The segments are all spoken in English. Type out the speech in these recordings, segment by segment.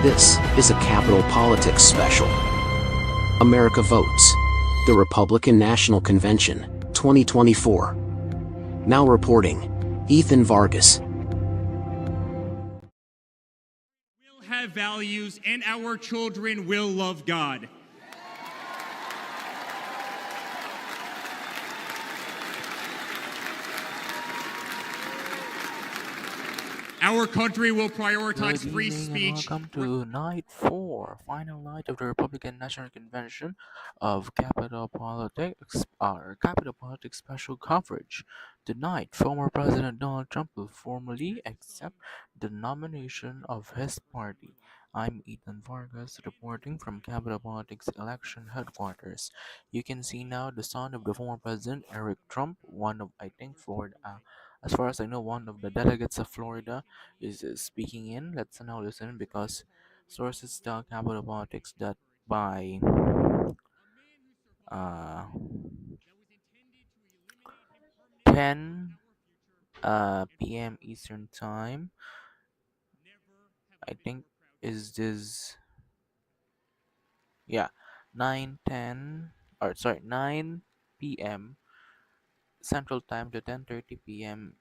This is a Capital Politics special. America Votes. The Republican National Convention, 2024. Now reporting, Ethan Vargas. We'll have values and our children will love God. Our country will prioritize Good free evening and speech. welcome to night 4, final night of the Republican National Convention of Capital Politics, our Capital Politics special coverage. Tonight, former President Donald Trump will formally accept the nomination of his party. I'm Ethan Vargas reporting from Capital Politics election headquarters. You can see now the son of the former president, Eric Trump, one of, I think, Florida. As far as I know, one of the delegates of Florida is speaking in. Let's now listen because sources tell Capital Politics that by uh, 10 p.m. Eastern Time, I think is this, yeah, 9 p.m. Central Time to 10:30 p.m.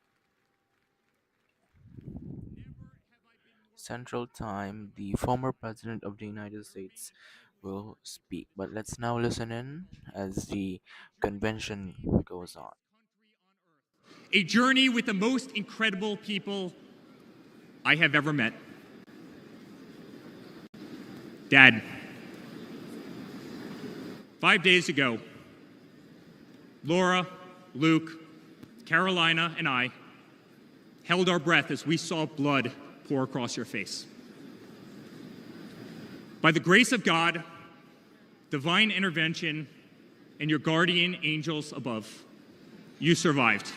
Central Time, the former President of the United States will speak. But let's now listen in as the convention goes on. A journey with the most incredible people I have ever met. Dad, 5 days ago, Laura, Luke, Carolina, and I held our breath as we saw blood pour across your face. By the grace of God, divine intervention, and your guardian angels above, you survived.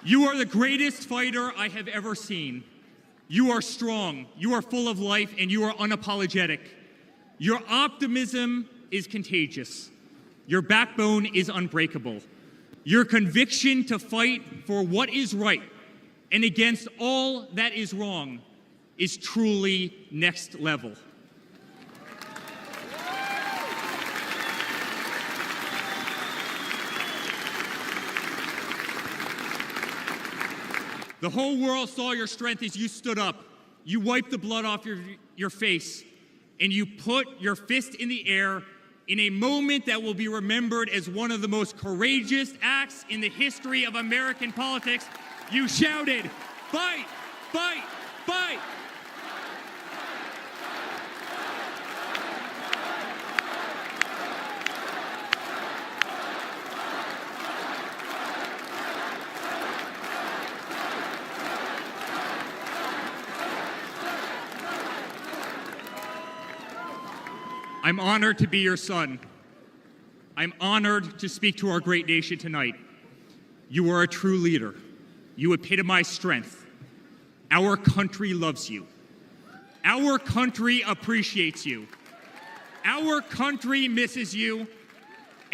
You are the greatest fighter I have ever seen. You are strong, you are full of life, and you are unapologetic. Your optimism is contagious. Your backbone is unbreakable. Your conviction to fight for what is right and against all that is wrong is truly next level. The whole world saw your strength as you stood up. You wiped the blood off your face, and you put your fist in the air in a moment that will be remembered as one of the most courageous acts in the history of American politics. You shouted, "Fight, fight, fight!" I'm honored to be your son. I'm honored to speak to our great nation tonight. You are a true leader. You epitomize strength. Our country loves you. Our country appreciates you. Our country misses you.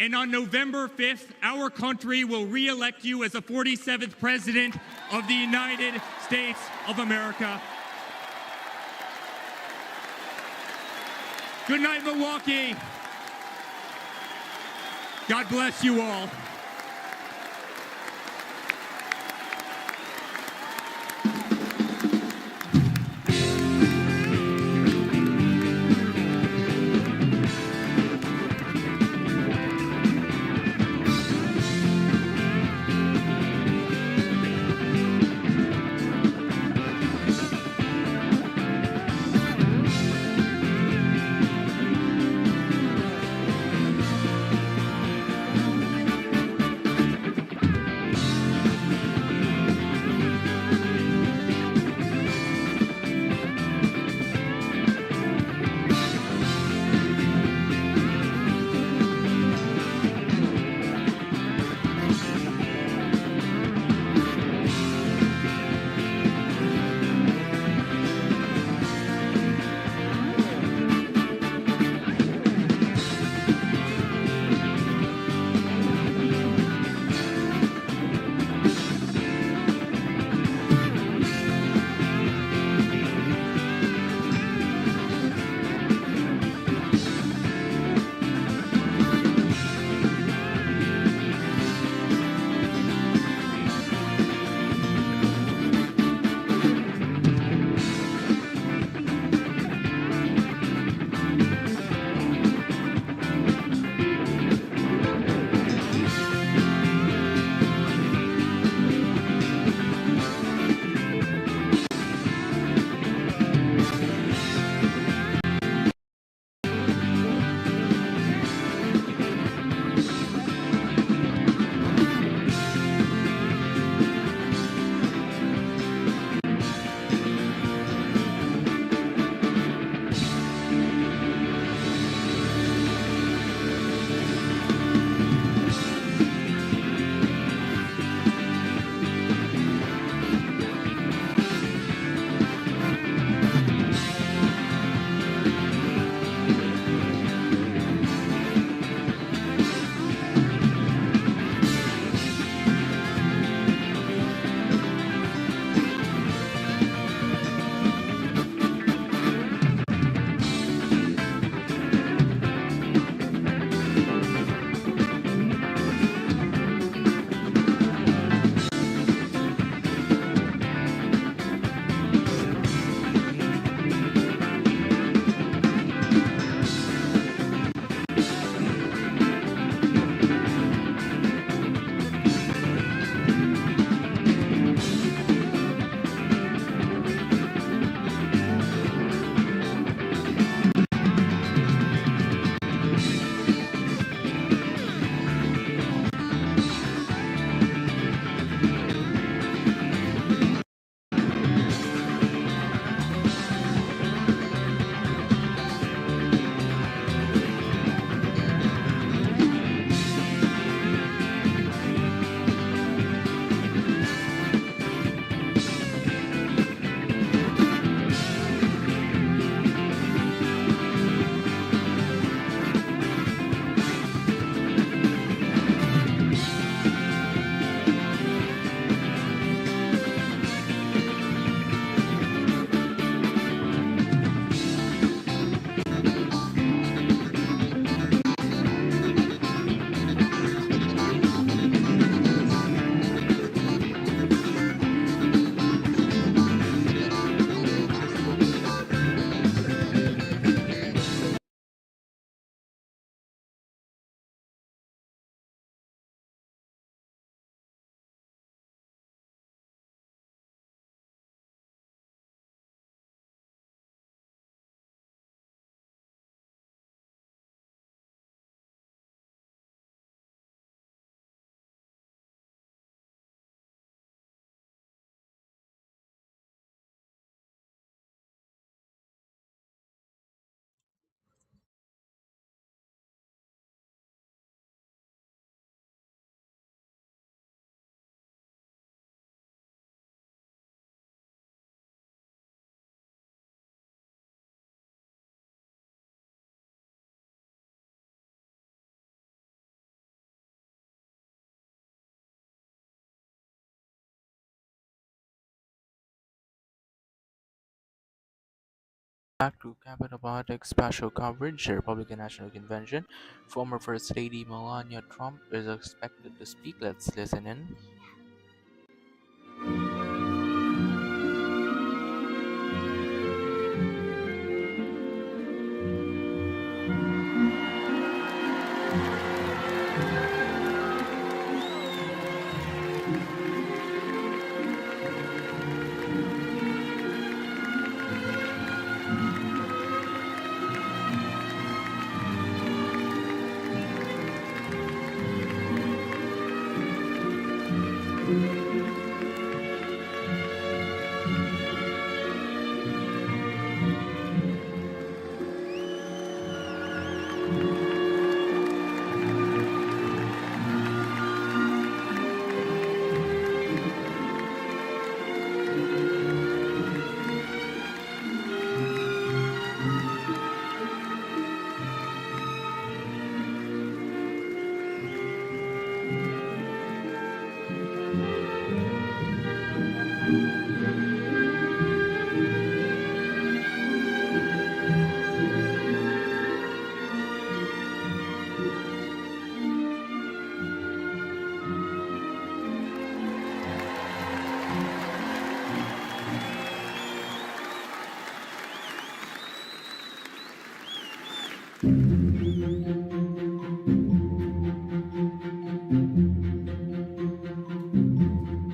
And on November 5th, our country will re-elect you as the 47th President of the United States of America. Good night, Milwaukee. God bless you all. Back to Capital Politics special coverage, the Republican National Convention. Former First Lady Melania Trump is expected to speak. Let's listen in.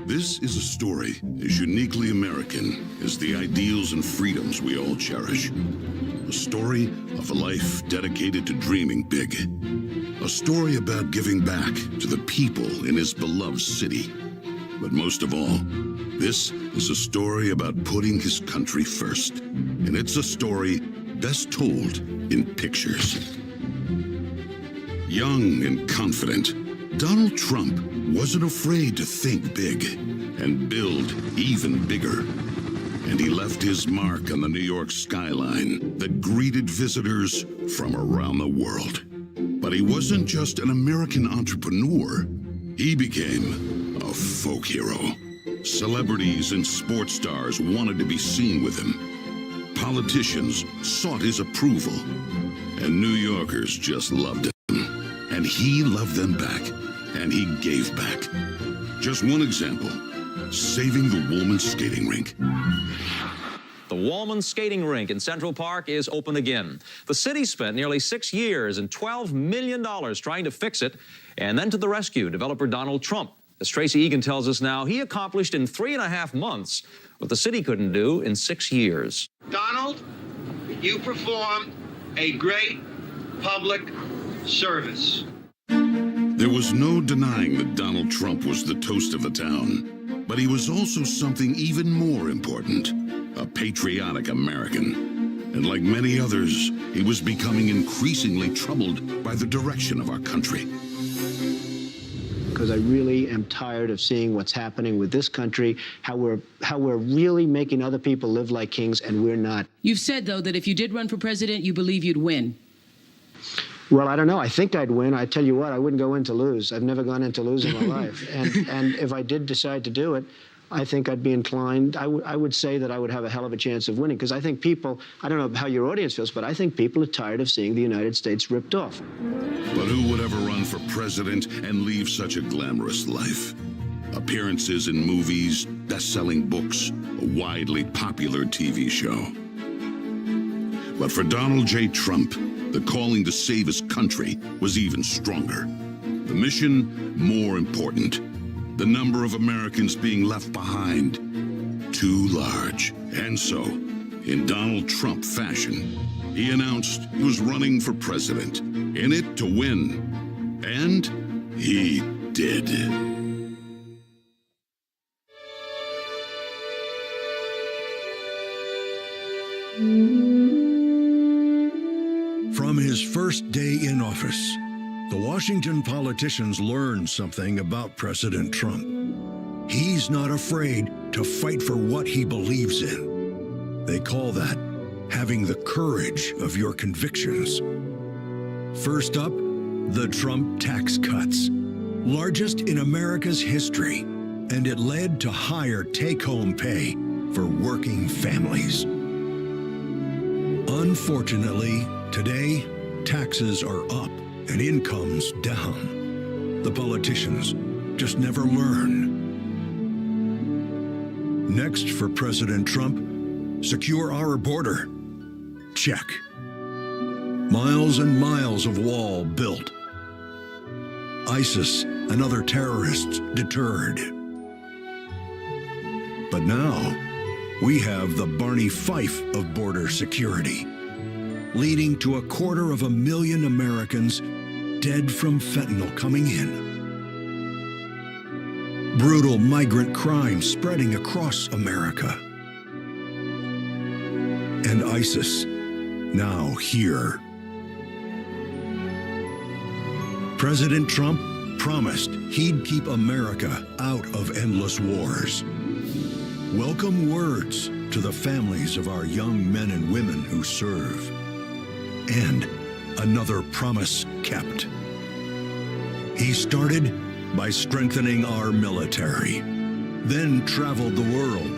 This is a story as uniquely American as the ideals and freedoms we all cherish. A story of a life dedicated to dreaming big. A story about giving back to the people in his beloved city. But most of all, this is a story about putting his country first. And it's a story best told in pictures. Young and confident, Donald Trump wasn't afraid to think big and build even bigger. And he left his mark on the New York skyline that greeted visitors from around the world. But he wasn't just an American entrepreneur. He became a folk hero. Celebrities and sports stars wanted to be seen with him. Politicians sought his approval. And New Yorkers just loved him. And he loved them back. And he gave back. Just one example, saving the Woolman skating rink. The Woolman skating rink in Central Park is open again. The city spent nearly 6 years and $12 million trying to fix it. And then to the rescue, developer Donald Trump. As Tracy Egan tells us now, he accomplished in 3.5 months what the city couldn't do in 6 years. Donald, you performed a great public service. There was no denying that Donald Trump was the toast of the town. But he was also something even more important, a patriotic American. And like many others, he was becoming increasingly troubled by the direction of our country. Because I really am tired of seeing what's happening with this country, how we're really making other people live like kings, and we're not. You've said, though, that if you did run for president, you believe you'd win. Well, I don't know. I think I'd win. I tell you what, I wouldn't go in to lose. I've never gone in to lose in my life. And if I did decide to do it, I think I'd be inclined. I would say that I would have a hell of a chance of winning, because I think people, I don't know how your audience feels, but I think people are tired of seeing the United States ripped off. But who would ever run for president and leave such a glamorous life? Appearances in movies, best-selling books, a widely popular TV show. But for Donald J. Trump, the calling to save his country was even stronger. The mission, more important. The number of Americans being left behind, too large. And so, in Donald Trump fashion, he announced he was running for president, in it to win. And he did. From his first day in office, the Washington politicians learned something about President Trump. He's not afraid to fight for what he believes in. They call that having the courage of your convictions. First up, the Trump tax cuts, largest in America's history, and it led to higher take-home pay for working families. Unfortunately, today, taxes are up and incomes down. The politicians just never learn. Next for President Trump, secure our border. Check. Miles and miles of wall built. ISIS and other terrorists deterred. But now, we have the Barney Fife of border security, leading to 250,000 Americans dead from fentanyl coming in. Brutal migrant crime spreading across America. And ISIS now here. President Trump promised he'd keep America out of endless wars. Welcome words to the families of our young men and women who serve. And another promise kept. He started by strengthening our military, then traveled the world,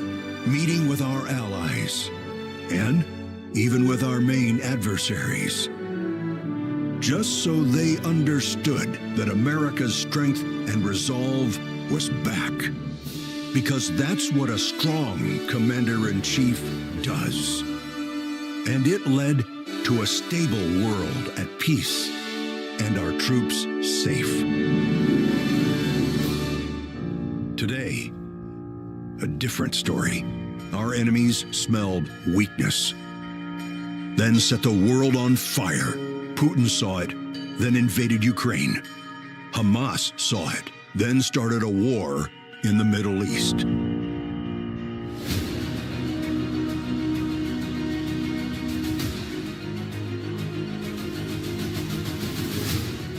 meeting with our allies, and even with our main adversaries, just so they understood that America's strength and resolve was back. Because that's what a strong commander-in-chief does. And it led to a stable world at peace and our troops safe. Today, a different story. Our enemies smelled weakness, then set the world on fire. Putin saw it, then invaded Ukraine. Hamas saw it, then started a war in the Middle East.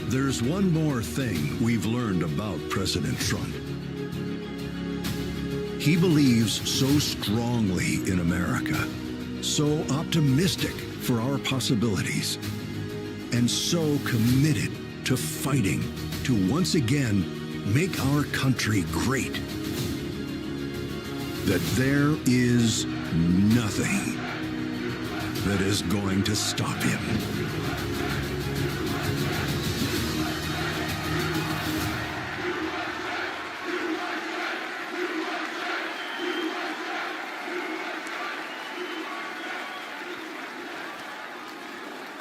There's one more thing we've learned about President Trump. He believes so strongly in America, so optimistic for our possibilities, and so committed to fighting to once again make our country great, that there is nothing that is going to stop him.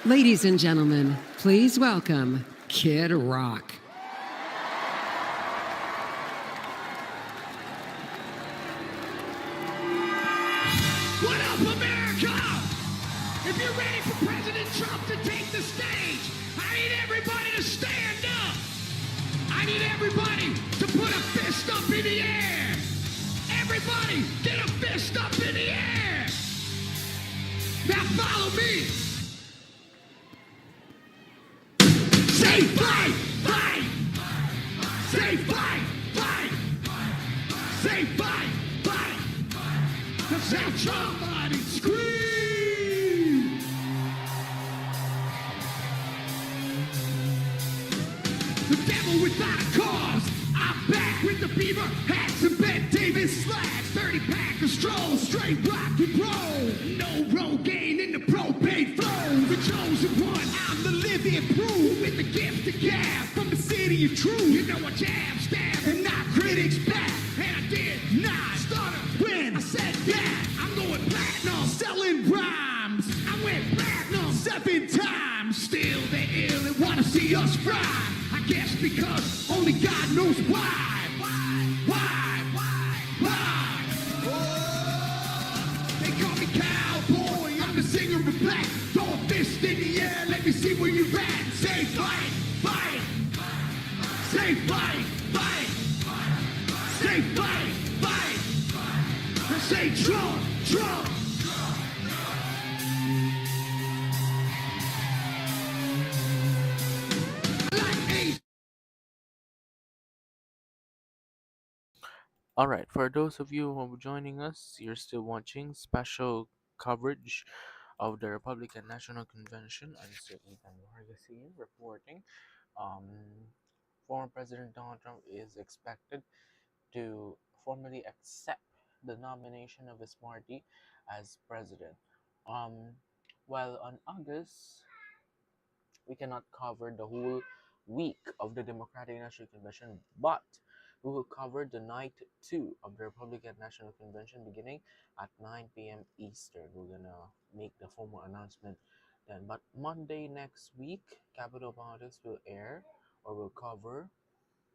Ladies and gentlemen, please welcome Kid Rock. What up, America? If you're ready for President Trump to take the stage, I need everybody to stand up. I need everybody to put a fist up in the air. Everybody, get a fist up in the air. Now follow me. Say fight, fight. Say fight, fight. Say fight, fight. Cause that somebody scream. The devil without a cause. I'm back with the beaver hats and Ben Davis slacks. 30-pack of stroll, straight rock and roll. No Rogaine in the propane flow. The chosen one, I'm the living proof. With the gift of gab from the city of truth. You know I jab, stab, and knock critics back. And I did not start a win. I said that I'm going platinum, selling rhymes. I went platinum 7 times. Still they ill and wanna see us fry. I guess because only God knows why. They call me cowboy, I'm the singer of black. Throw a fist in the air, let me see where you're at. Say fight, fight. Say fight, fight. Say fight, fight. And say Trump, Trump. Alright, for those of you who are joining us, you're still watching special coverage of the Republican National Convention. I'm Sir Ethan Vargas here reporting. Um, former President Donald Trump is expected to formally accept the nomination of his party as president. Um, While on August, we cannot cover the whole week of the Democratic National Convention, but we will cover the night 2 of the Republican National Convention beginning at 9 p.m. Eastern. We're gonna make the formal announcement then. But Monday next week, Capital Politics will air or will cover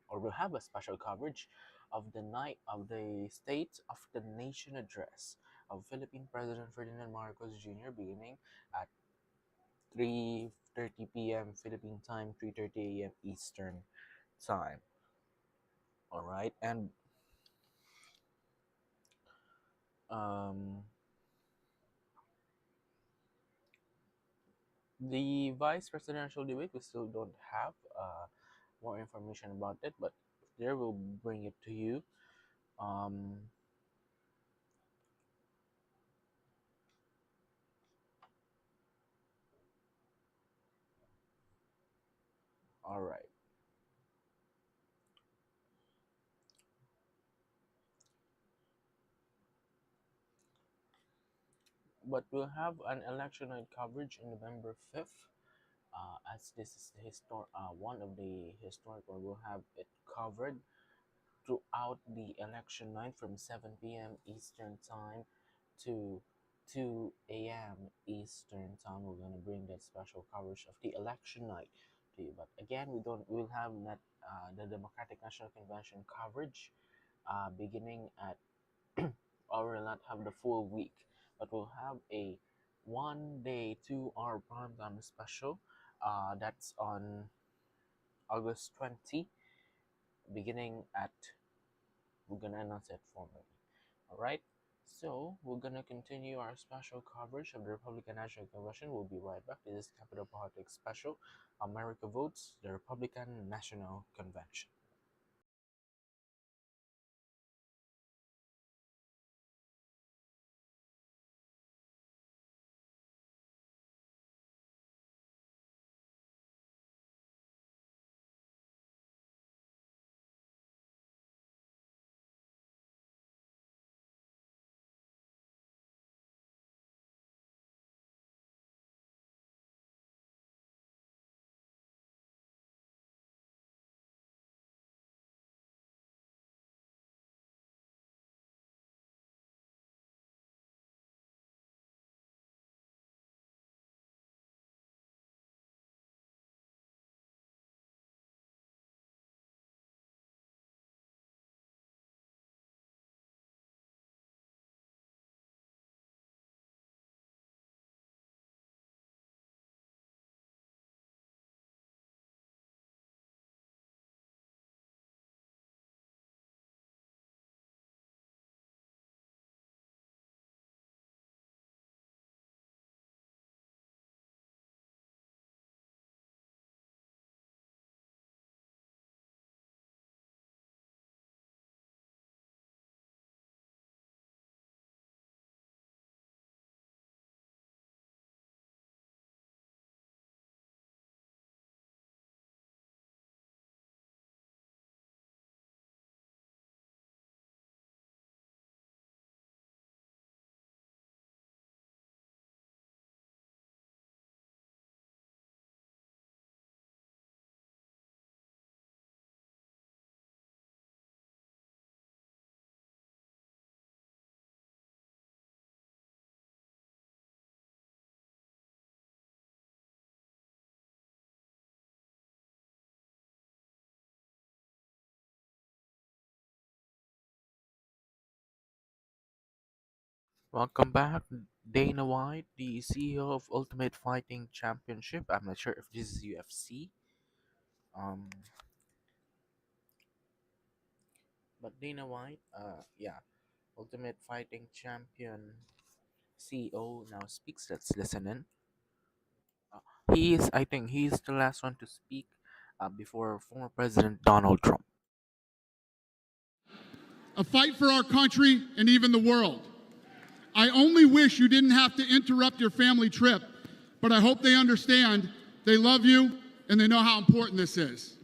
or will have a special coverage of the night of the State of the Nation address of Philippine President Ferdinand Marcos Jr. beginning at 3:30 p.m. Philippine time, 3:30 a.m. Eastern time. All right, and um, the vice presidential debate, we still don't have more information about it, but if there, we'll bring it to you. Um, all right. But we'll have an election night coverage on November 5th. As this is the one of the historical, we'll have it covered throughout the election night from 7 p.m. Eastern time to 2 a.m. Eastern time. We're gonna bring that special coverage of the election night to you. But again, we'll have that the Democratic National Convention coverage beginning at or we'll not have the full week, but we'll have a 1 day 2 hour primetime special that's on August 20, beginning at, we're gonna announce it formally. All right, so we're gonna continue our special coverage of the Republican National Convention. We'll be right back. This is Capital Politics Special, America Votes, the Republican National Convention. Welcome back, Dana White, the CEO of Ultimate Fighting Championship. I'm not sure if this is UFC. Um, but Dana White, yeah, Ultimate Fighting Champion CEO now speaks. Let's listen in. I think, he's the last one to speak before former President Donald Trump. A fight for our country and even the world. I only wish you didn't have to interrupt your family trip, but I hope they understand they love you and they know how important this is.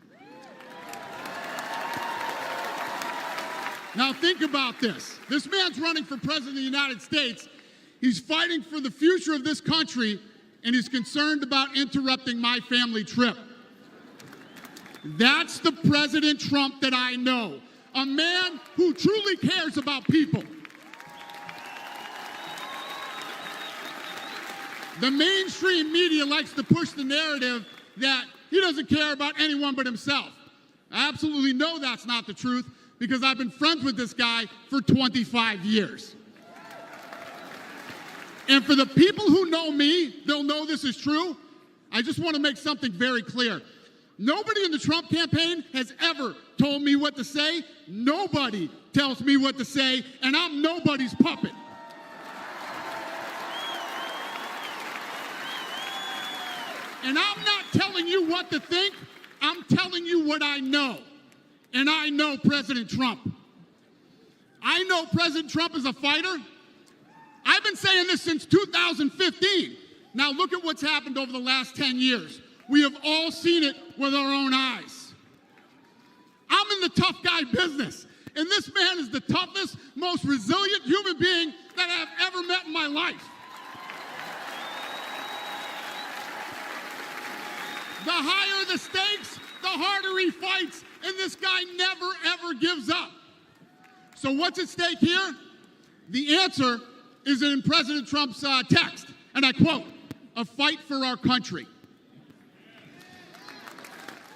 Now think about this. This man's running for president of the United States. He's fighting for the future of this country, and he's concerned about interrupting my family trip. That's the President Trump that I know, a man who truly cares about people. The mainstream media likes to push the narrative that he doesn't care about anyone but himself. I absolutely know that's not the truth because I've been friends with this guy for 25 years. And for the people who know me, they'll know this is true. I just want to make something very clear. Nobody in the Trump campaign has ever told me what to say. Nobody tells me what to say, and I'm nobody's puppet. And I'm not telling you what to think. I'm telling you what I know. And I know President Trump. I know President Trump is a fighter. I've been saying this since 2015. Now look at what's happened over the last 10 years. We have all seen it with our own eyes. I'm in the tough guy business, and this man is the toughest, most resilient human being that I've ever met in my life. The higher the stakes, the harder he fights, and this guy never, ever gives up. So what's at stake here? The answer is in President Trump's text, and I quote, "A fight for our country."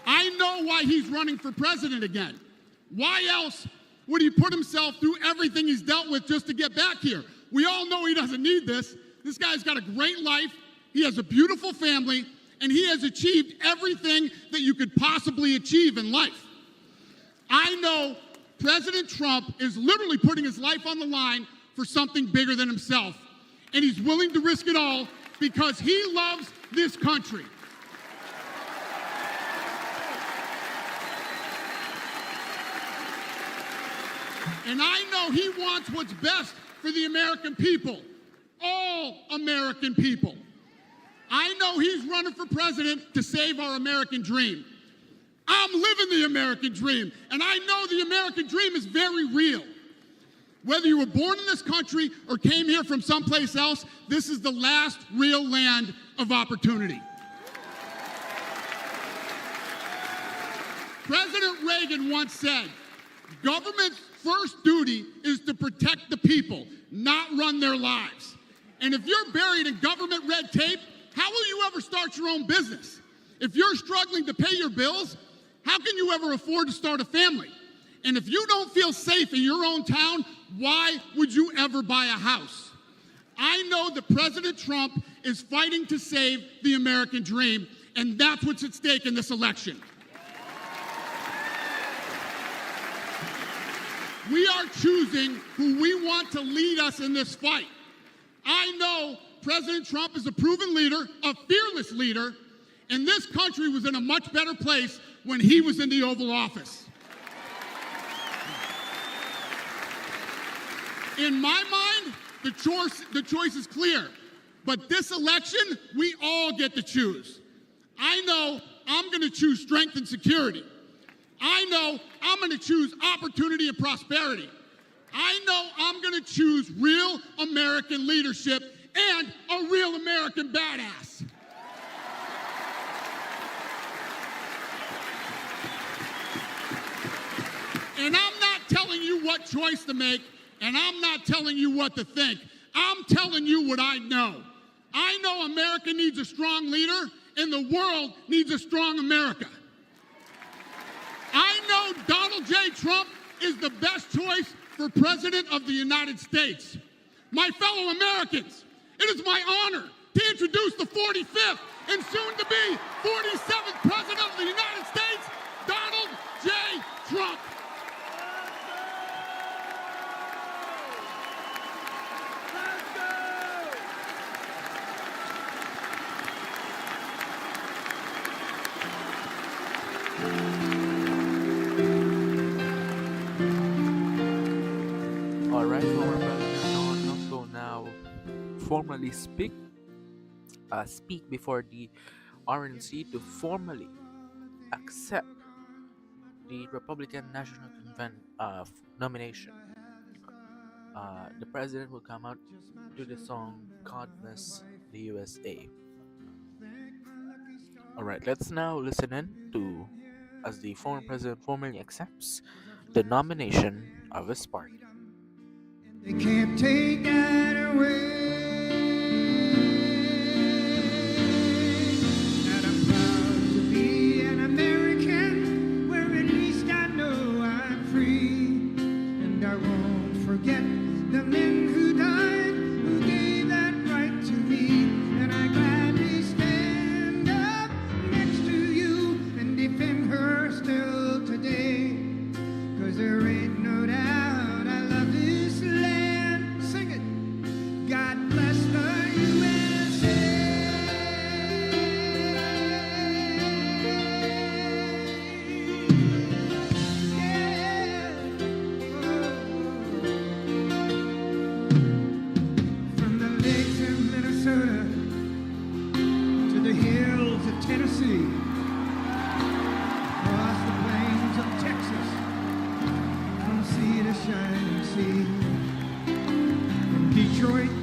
I know why he's running for president again. Why else would he put himself through everything he's dealt with just to get back here? We all know he doesn't need this. This guy's got a great life. He has a beautiful family, and he has achieved everything that you could possibly achieve in life. I know President Trump is literally putting his life on the line for something bigger than himself, and he's willing to risk it all because he loves this country. And I know he wants what's best for the American people, all American people. I know he's running for president to save our American dream. I'm living the American dream, and I know the American dream is very real. Whether you were born in this country or came here from someplace else, this is the last real land of opportunity. President Reagan once said, "Government's first duty is to protect the people, not run their lives." And if you're buried in government red tape, how will you ever start your own business? If you're struggling to pay your bills, how can you ever afford to start a family? And if you don't feel safe in your own town, why would you ever buy a house? I know that President Trump is fighting to save the American dream, and that's what's at stake in this election. We are choosing who we want to lead us in this fight. I know President Trump is a proven leader, a fearless leader, and this country was in a much better place when he was in the Oval Office. In my mind, the choice is clear. But this election, we all get to choose. I know I'm going to choose strength and security. I know I'm going to choose opportunity and prosperity. I know I'm going to choose real American leadership and a real American badass. And I'm not telling you what choice to make, and I'm not telling you what to think. I'm telling you what I know. I know America needs a strong leader, and the world needs a strong America. I know Donald J. Trump is the best choice for President of the United States. My fellow Americans, it is my honor to introduce the 45th and soon-to-be 47th President of the United States, Donald J. Trump. Alright, former President Donald Trump will now formally speak before the RNC to formally accept the Republican National nomination. The president will come out to the song "God Bless the USA." Alright, let's now listen in to as the former president formally accepts the nomination of his party. They can't take that away. And I'm proud to be an American, where at least I know I'm free. And I won't forget the men who died, who gave that right to me. And I gladly stand up next to you and defend her still today. 'Cause there ain't no doubt I love this land. Sing it. God bless the USA. Yeah. From the lakes of Minnesota to the hills of Tennessee, across the plains of Texas, from sea to shining sea, from Detroit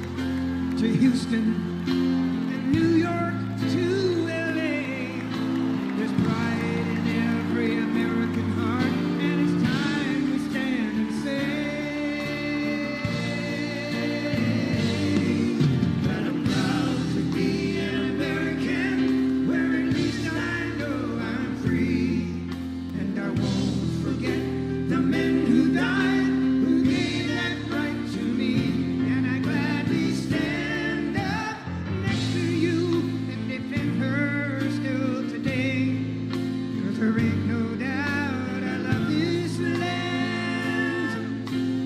to Houston and New York to LA. There's pride in every American heart, and it's time we stand and say that I'm proud to be an American, where at least I know I'm free. And I won't forget the men who died, who gave that right to me. And I gladly stand up next to you and defend her still today. 'Cause there ain't no doubt I love this land.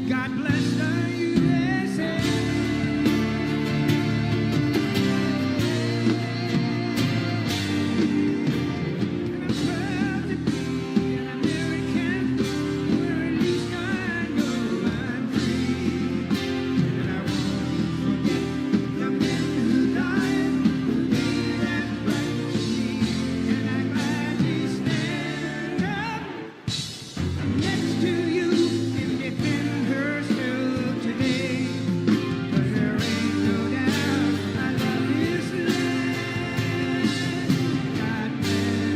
God bless the USA. And I'm proud to be an American, where at least I know I'm free. And I won't forget the men who died, who gave that right to me. And I gladly stand up next to you and defend her still today. 'Cause there ain't no doubt I love this land. God bless the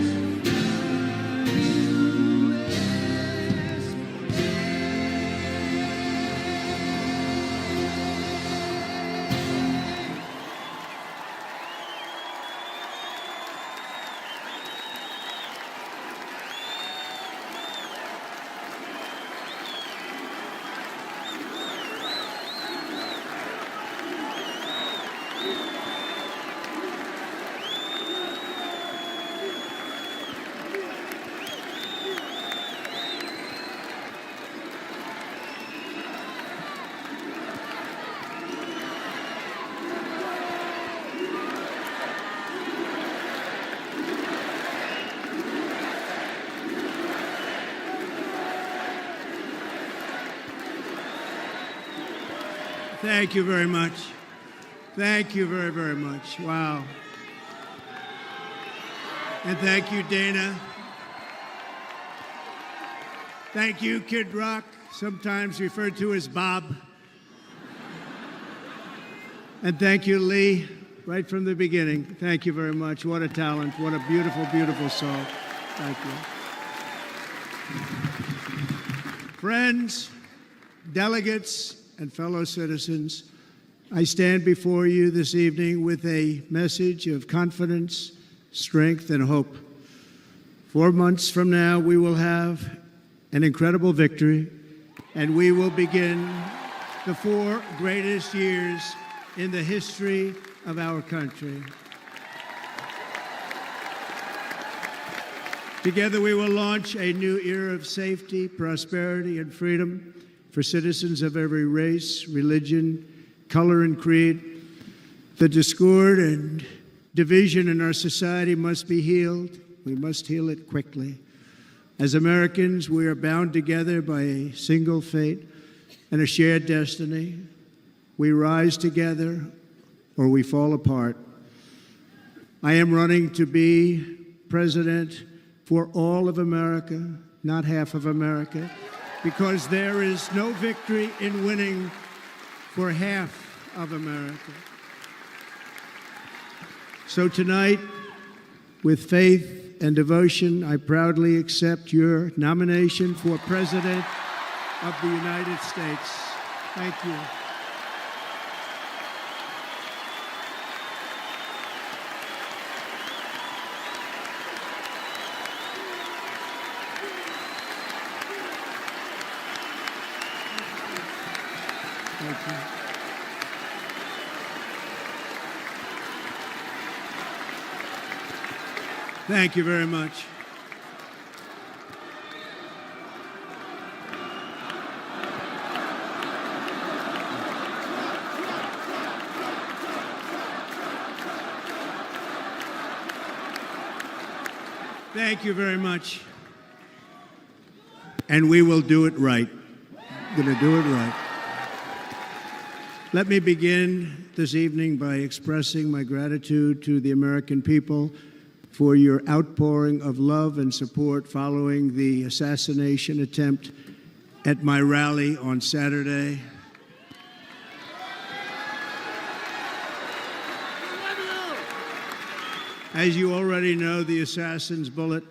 Thank you very much. Thank you very, very much. Wow. And thank you, Dana. Thank you, Kid Rock, sometimes referred to as Bob. And thank you, Lee, right from the beginning. Thank you very much. What a talent. What a beautiful, beautiful song. Thank you. Friends, delegates, and fellow citizens, I stand before you this evening with a message of confidence, strength, and hope. 4 months from now, we will have an incredible victory, and we will begin the 4 greatest years in the history of our country. Together, we will launch a new era of safety, prosperity, and freedom for citizens of every race, religion, color, and creed. The discord and division in our society must be healed. We must heal it quickly. As Americans, we are bound together by a single fate and a shared destiny. We rise together or we fall apart. I am running to be president for all of America, not half of America, because there is no victory in winning for half of America. So tonight, With faith and devotion, I proudly accept your nomination for President of the United States. Thank you. Thank you. Thank you very much. Thank you very much. And we will do it right. Going to do it right. Let me begin this evening by expressing my gratitude to the American people for your outpouring of love and support following the assassination attempt at my rally on Saturday. As you already know, the assassin's bullet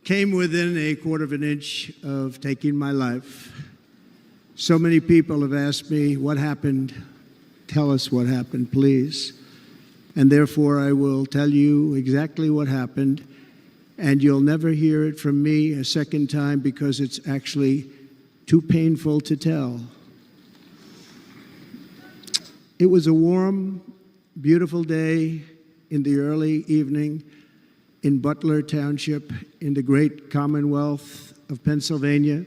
came within a quarter of an inch of taking my life. So many people have asked me, what happened? Tell us what happened, please. And therefore, I will tell you exactly what happened, and you'll never hear it from me a second time because it's actually too painful to tell. It was a warm, beautiful day in the early evening in Butler Township in the great Commonwealth of Pennsylvania.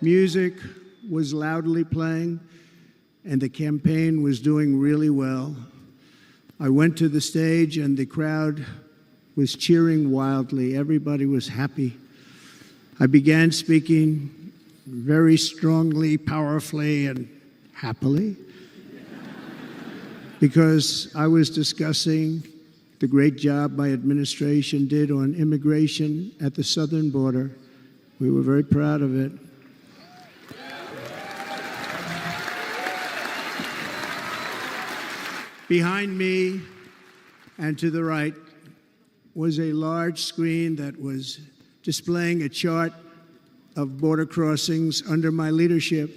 Music was loudly playing, and the campaign was doing really well. I went to the stage, and the crowd was cheering wildly. Everybody was happy. I began speaking very strongly, powerfully, and happily because I was discussing the great job my administration did on immigration at the southern border. We were very proud of it. Behind me and to the right was a large screen that was displaying a chart of border crossings under my leadership.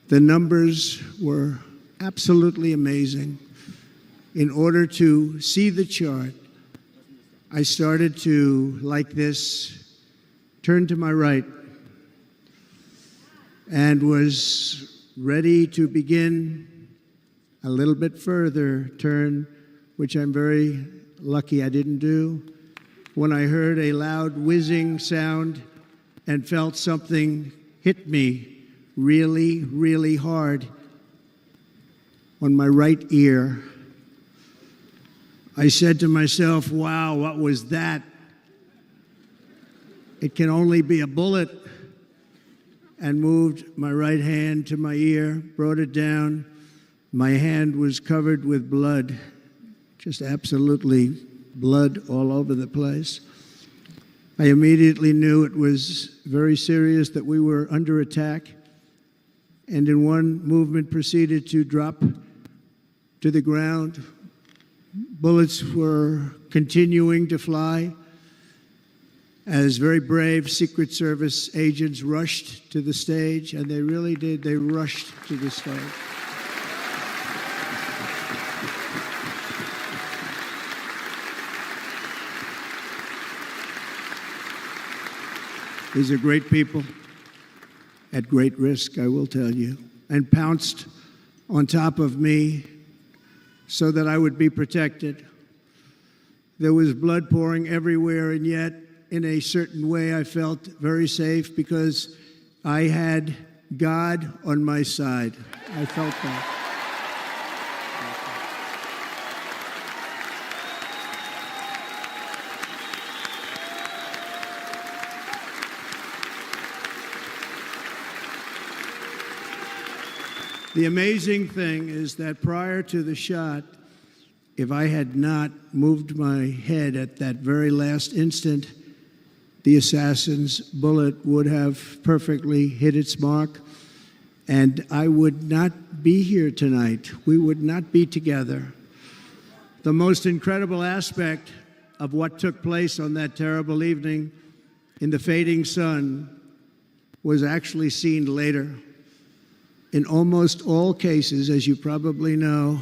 The numbers were absolutely amazing. In order to see the chart, I started to, like this, turn to my right and was ready to begin a little bit further turn, which I'm very lucky I didn't do, when I heard a loud whizzing sound and felt something hit me really, really hard on my right ear. I said to myself, wow, what was that? It can only be a bullet. And moved my right hand to my ear, brought it down. My hand was covered with blood, just absolutely blood all over the place. I immediately knew it was very serious, that we were under attack, and in one movement proceeded to drop to the ground. Bullets were continuing to fly as very brave Secret Service agents rushed to the stage, and they really did. They rushed to the stage. These are great people at great risk, I will tell you, and pounced on top of me so that I would be protected. There was blood pouring everywhere, and yet, in a certain way, I felt very safe because I had God on my side. I felt that. The amazing thing is that prior to the shot, if I had not moved my head at that very last instant, the assassin's bullet would have perfectly hit its mark, and I would not be here tonight. We would not be together. The most incredible aspect of what took place on that terrible evening in the fading sun was actually seen later. In almost all cases, as you probably know,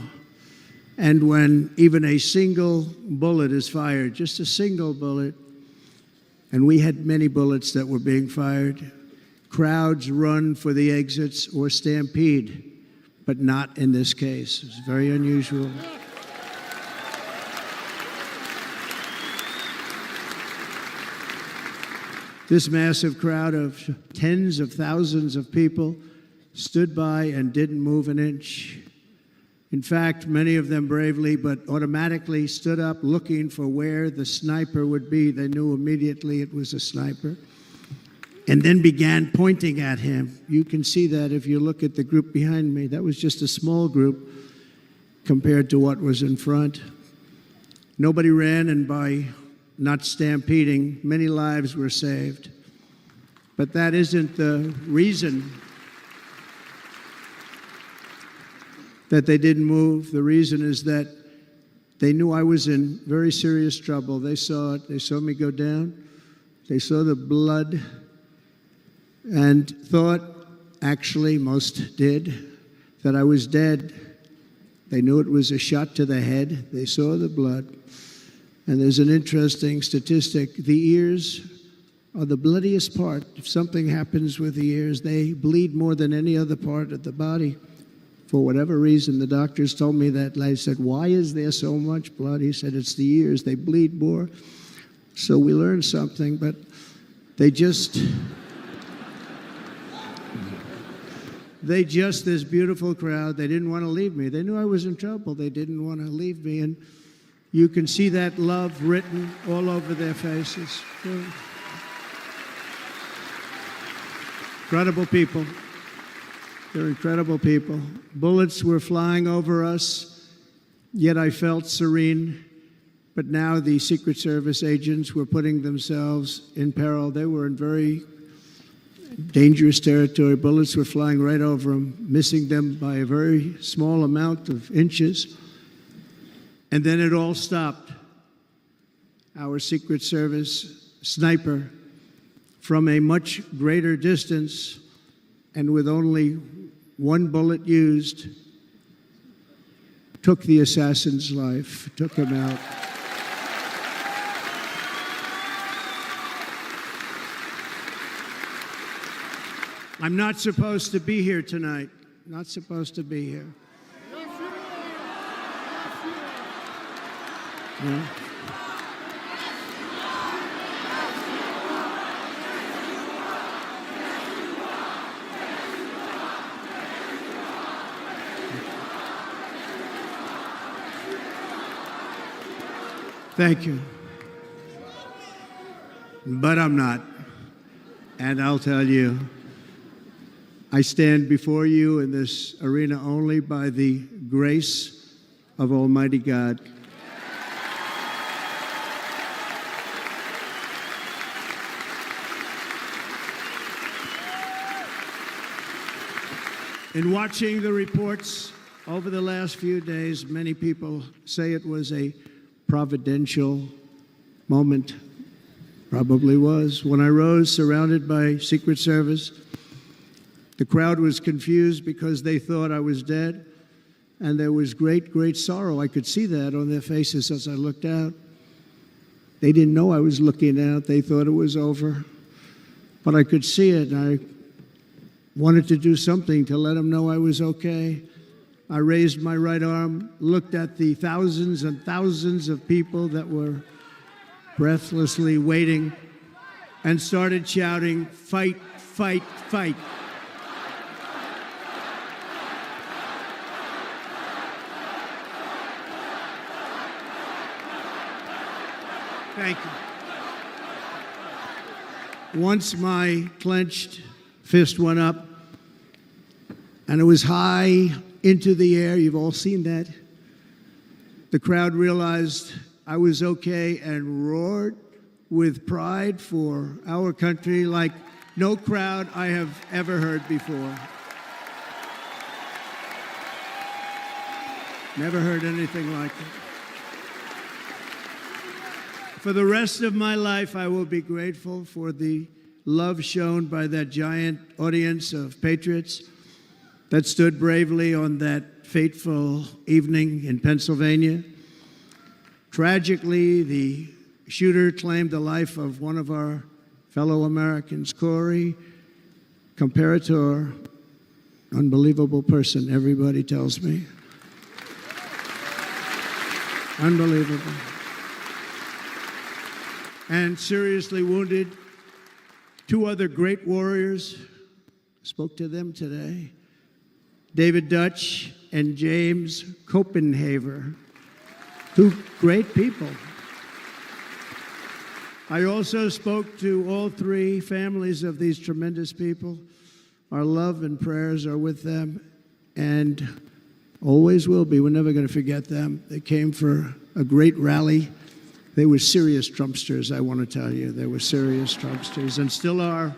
and when even a single bullet is fired, just a single bullet, and we had many bullets that were being fired, crowds run for the exits or stampede, but not in this case. It's very unusual. This massive crowd of tens of thousands of people stood by and didn't move an inch. In fact, many of them bravely but automatically stood up looking for where the sniper would be. They knew immediately it was a sniper. And then began pointing at him. You can see that if you look at the group behind me. That was just a small group compared to what was in front. Nobody ran, and by not stampeding, many lives were saved. But that isn't the reason that they didn't move. The reason is that they knew I was in very serious trouble. They saw it. They saw me go down. They saw the blood and thought, actually most did, that I was dead. They knew it was a shot to the head. They saw the blood. And there's an interesting statistic. The ears are the bloodiest part. If something happens with the ears, they bleed more than any other part of the body. For whatever reason, the doctors told me that. I said, why is there so much blood? He said, it's the ears. They bleed more. So we learned something, but they just, this beautiful crowd, they didn't want to leave me. They knew I was in trouble. They didn't want to leave me. And you can see that love written all over their faces. Incredible people. They're incredible people. Bullets were flying over us, yet I felt serene. But now the Secret Service agents were putting themselves in peril. They were in very dangerous territory. Bullets were flying right over them, missing them by a very small amount of inches. And then it all stopped. Our Secret Service sniper, from a much greater distance and with only one bullet used, took the assassin's life, took him out. I'm not supposed to be here tonight. Not supposed to be here. Yeah. Thank you. But I'm not. And I'll tell you, I stand before you in this arena only by the grace of Almighty God. In watching the reports over the last few days, many people say it was a providential moment. Probably was. When I rose, surrounded by Secret Service, the crowd was confused because they thought I was dead, and there was great, great sorrow. I could see that on their faces as I looked out. They didn't know I was looking out. They thought it was over. But I could see it, and I wanted to do something to let them know I was okay. I raised my right arm, looked at the thousands and thousands of people that were breathlessly waiting, and started shouting, "Fight, fight, fight." Thank you. Once my clenched fist went up, and it was high into the air. You've all seen that. The crowd realized I was okay and roared with pride for our country like no crowd I have ever heard before. Never heard anything like it. For the rest of my life, I will be grateful for the love shown by that giant audience of patriots that stood bravely on that fateful evening in Pennsylvania. Tragically, the shooter claimed the life of one of our fellow Americans, Corey, comparator, unbelievable person, everybody tells me. Unbelievable. And seriously wounded, two other great warriors, spoke to them today, David Dutch and James Copenhaver, two great people. I also spoke to all three families of these tremendous people. Our love and prayers are with them and always will be. We're never going to forget them. They came for a great rally. They were serious Trumpsters, I want to tell you. They were serious Trumpsters and still are.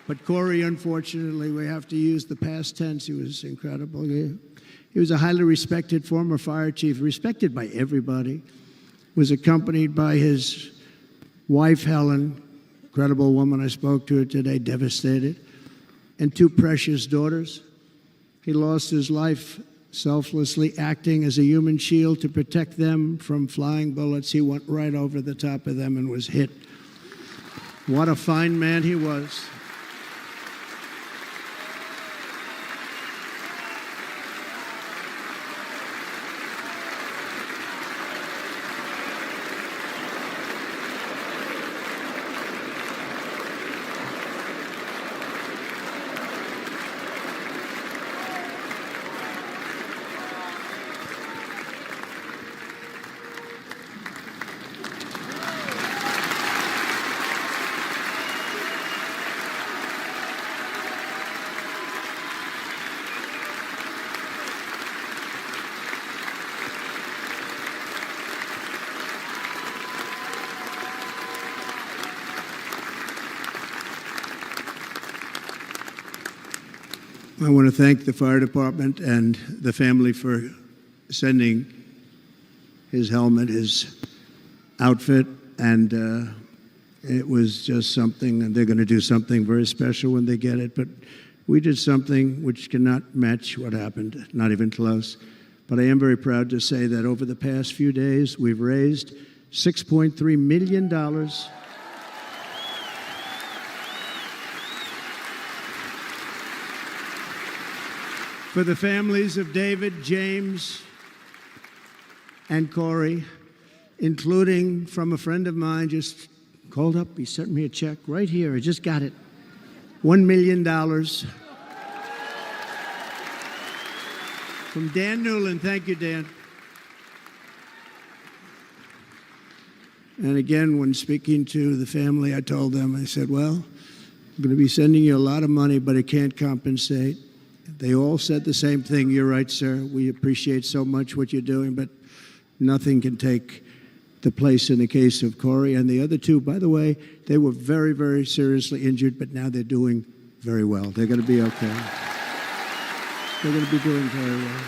But Corey, unfortunately, we have to use the past tense. He was incredible. He was a highly respected former fire chief, respected by everybody. Was accompanied by his wife, Helen, incredible woman. I spoke to her today, devastated, and two precious daughters. He lost his life selflessly acting as a human shield to protect them from flying bullets. He went right over the top of them and was hit. What a fine man he was. I want to thank the fire department and the family for sending his helmet, his outfit, and it was just something, and they're going to do something very special when they get it. But we did something which cannot match what happened, not even close. But I am very proud to say that over the past few days, we've raised $6.3 million for the families of David, James, and Corey, including from a friend of mine just called up. He sent me a check right here. I just got it. $1 million from Dan Newland. Thank you, Dan. And again, when speaking to the family, I told them, I said, well, I'm going to be sending you a lot of money, but it can't compensate. They all said the same thing. You're right, sir. We appreciate so much what you're doing, but nothing can take the place in the case of Corey. And the other two, by the way, they were very, very seriously injured, but now they're doing very well. They're going to be okay. They're going to be doing very well.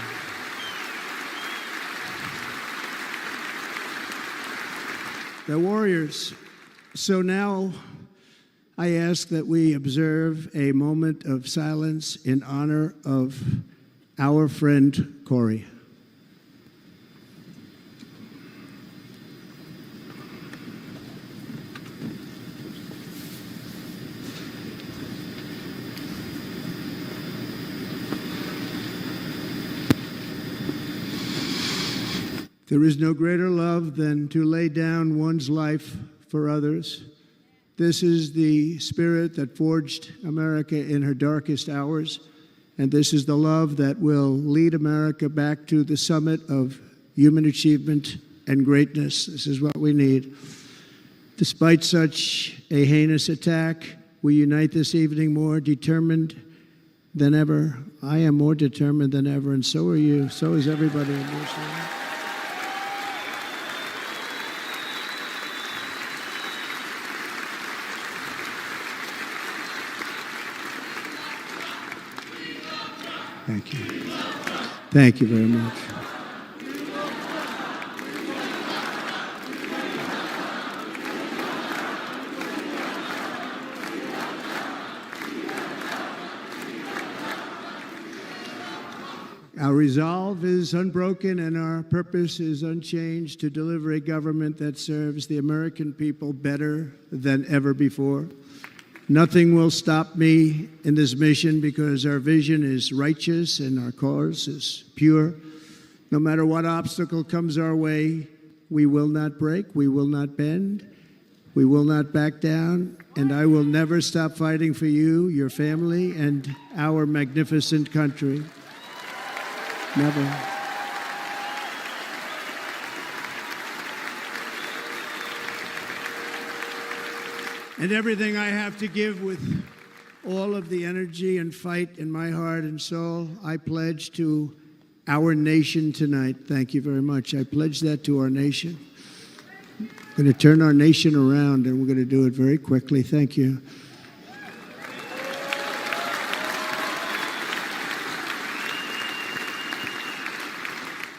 They're warriors. So now I ask that we observe a moment of silence in honor of our friend Corey. There is no greater love than to lay down one's life for others. This is the spirit that forged America in her darkest hours, and this is the love that will lead America back to the summit of human achievement and greatness. This is what we need. Despite such a heinous attack, we unite this evening more determined than ever. I am more determined than ever, and so are you. So is everybody in this room. Thank you. Thank you very much. Our resolve is unbroken and our purpose is unchanged to deliver a government that serves the American people better than ever before. Nothing will stop me in this mission because our vision is righteous and our cause is pure. No matter what obstacle comes our way, we will not break, we will not bend, we will not back down, and I will never stop fighting for you, your family, and our magnificent country. Never. And everything I have to give with all of the energy and fight in my heart and soul, I pledge to our nation tonight. Thank you very much. I pledge that to our nation. I'm going to turn our nation around, and we're going to do it very quickly. Thank you.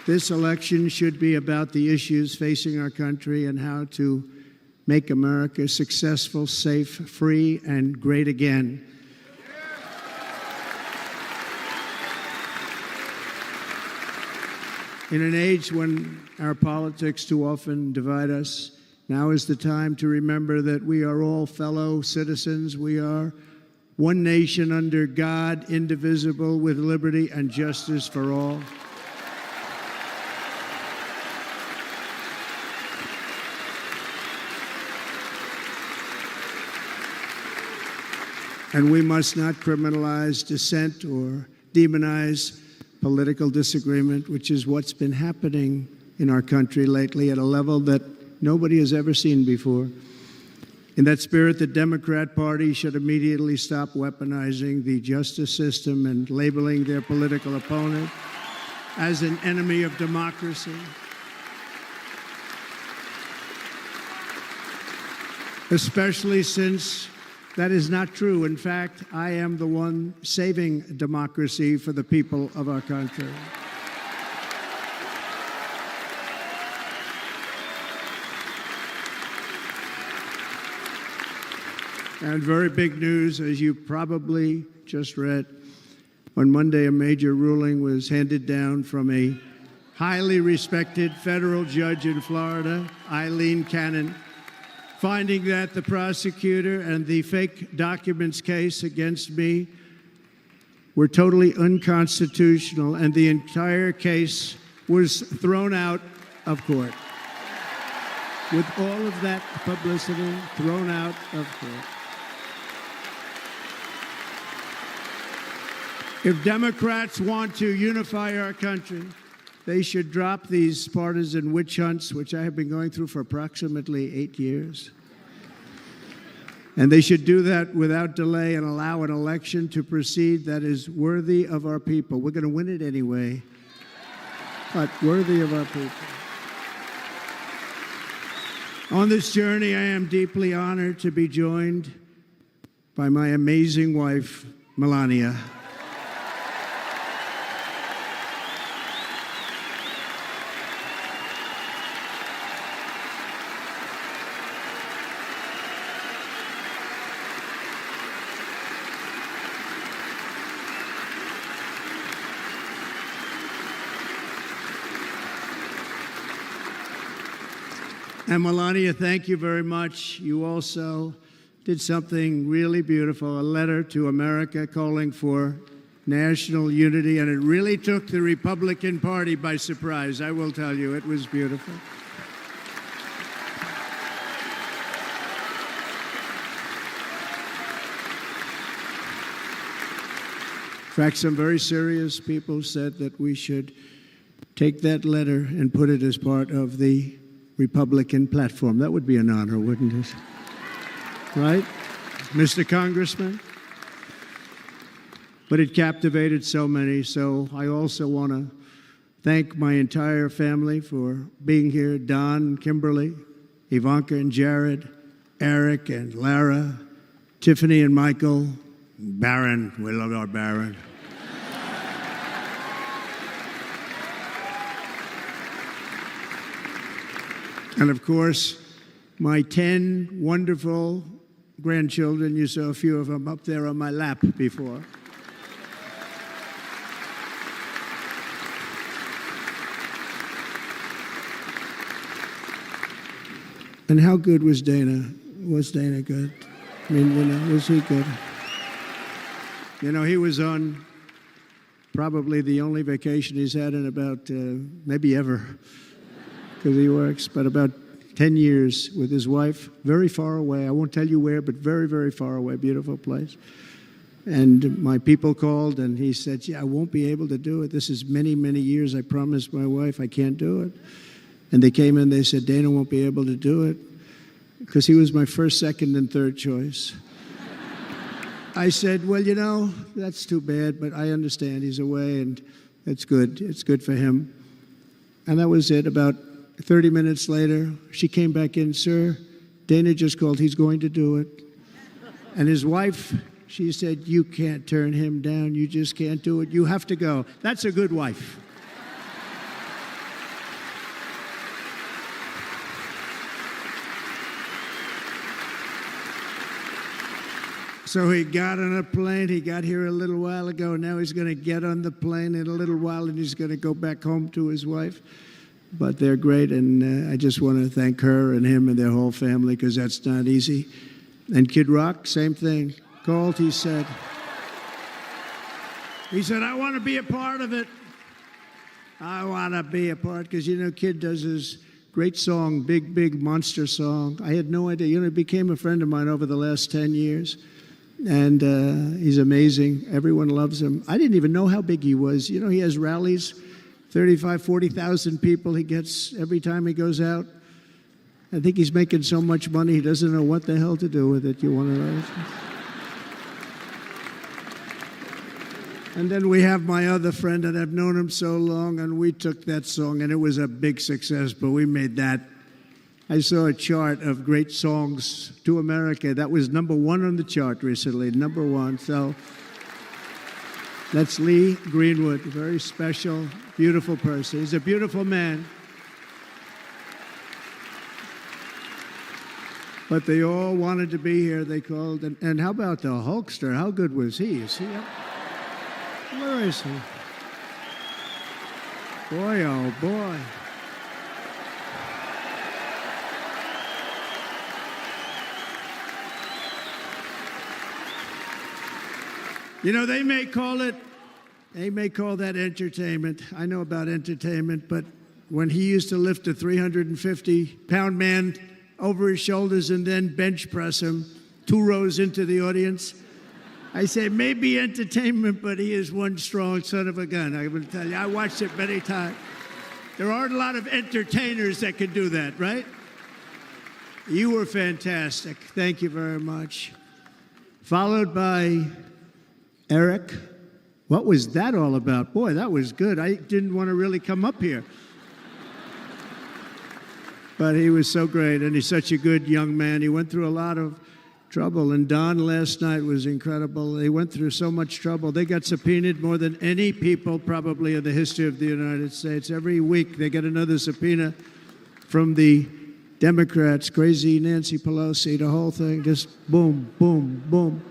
This election should be about the issues facing our country and how to make America successful, safe, free, and great again. In an age when our politics too often divide us, now is the time to remember that we are all fellow citizens. We are one nation under God, indivisible, with liberty and justice for all. And we must not criminalize dissent or demonize political disagreement, which is what's been happening in our country lately at a level that nobody has ever seen before. In that spirit, the Democrat Party should immediately stop weaponizing the justice system and labeling their political opponent as an enemy of democracy. Especially since that is not true. In fact, I am the one saving democracy for the people of our country. And very big news, as you probably just read, on Monday a major ruling was handed down from a highly respected federal judge in Florida, Eileen Cannon, finding that the prosecutor and the fake documents case against me were totally unconstitutional, and the entire case was thrown out of court. With all of that publicity, thrown out of court. If Democrats want to unify our country, they should drop these partisan witch hunts, which I have been going through for approximately 8 years. And they should do that without delay and allow an election to proceed that is worthy of our people. We're going to win it anyway, but worthy of our people. On this journey, I am deeply honored to be joined by my amazing wife, Melania. And Melania, thank you very much. You also did something really beautiful, a letter to America calling for national unity, and it really took the Republican Party by surprise. I will tell you, it was beautiful. In fact, some very serious people said that we should take that letter and put it as part of the Republican platform. That would be an honor, wouldn't it? Right, Mr. Congressman? But it captivated so many, so I also want to thank my entire family for being here. Don, Kimberly, Ivanka and Jared, Eric and Lara, Tiffany and Michael, Barron. We love our Barron. And of course, my 10 wonderful grandchildren. You saw a few of them up there on my lap before. And how good was Dana? Was Dana good? I mean, was he good? He was on probably the only vacation he's had in about, maybe ever, because he works, but about 10 years with his wife, very far away. I won't tell you where, but very, very far away, beautiful place. And my people called, and he said, I won't be able to do it. This is many, many years. I promised my wife I can't do it. And they came in, they said, Dana won't be able to do it because he was my first, second, and third choice. I said, well, that's too bad, but I understand he's away, and it's good. It's good for him. And that was it. About 30 minutes later, she came back in, sir, Dana just called. He's going to do it. And his wife, she said, you can't turn him down. You just can't do it. You have to go. That's a good wife. So he got on a plane. He got here a little while ago. Now he's going to get on the plane in a little while, and he's going to go back home to his wife. But they're great, and I just want to thank her and him and their whole family, because that's not easy. And Kid Rock, same thing. Called, he said, I want to be a part of it. I want to be a part, because, Kid does his great song, Big, Big Monster song. I had no idea. He became a friend of mine over the last 10 years. And he's amazing. Everyone loves him. I didn't even know how big he was. He has rallies, 35, 40,000 people he gets every time he goes out. I think he's making so much money, he doesn't know what the hell to do with it. You want to know? And then we have my other friend, and I've known him so long, and we took that song, and it was a big success, but we made that. I saw a chart of great songs to America. That was #1 on the chart recently, #1. So that's Lee Greenwood, a very special, beautiful person. He's a beautiful man. But they all wanted to be here, they called. And how about the Hulkster? How good was he? Is he up? Where is he? Boy, oh boy. They may call that entertainment. I know about entertainment, but when he used to lift a 350-pound man over his shoulders and then bench press him 2 rows into the audience, I say maybe entertainment, but he is one strong son of a gun. I will tell you, I watched it many times. There aren't a lot of entertainers that can do that, right? You were fantastic. Thank you very much. Followed by Eric. What was that all about? Boy, that was good. I didn't want to really come up here. But he was so great, and he's such a good young man. He went through a lot of trouble, and Don last night was incredible. They went through so much trouble. They got subpoenaed more than any people probably in the history of the United States. Every week they get another subpoena from the Democrats, crazy Nancy Pelosi, the whole thing, just boom, boom, boom.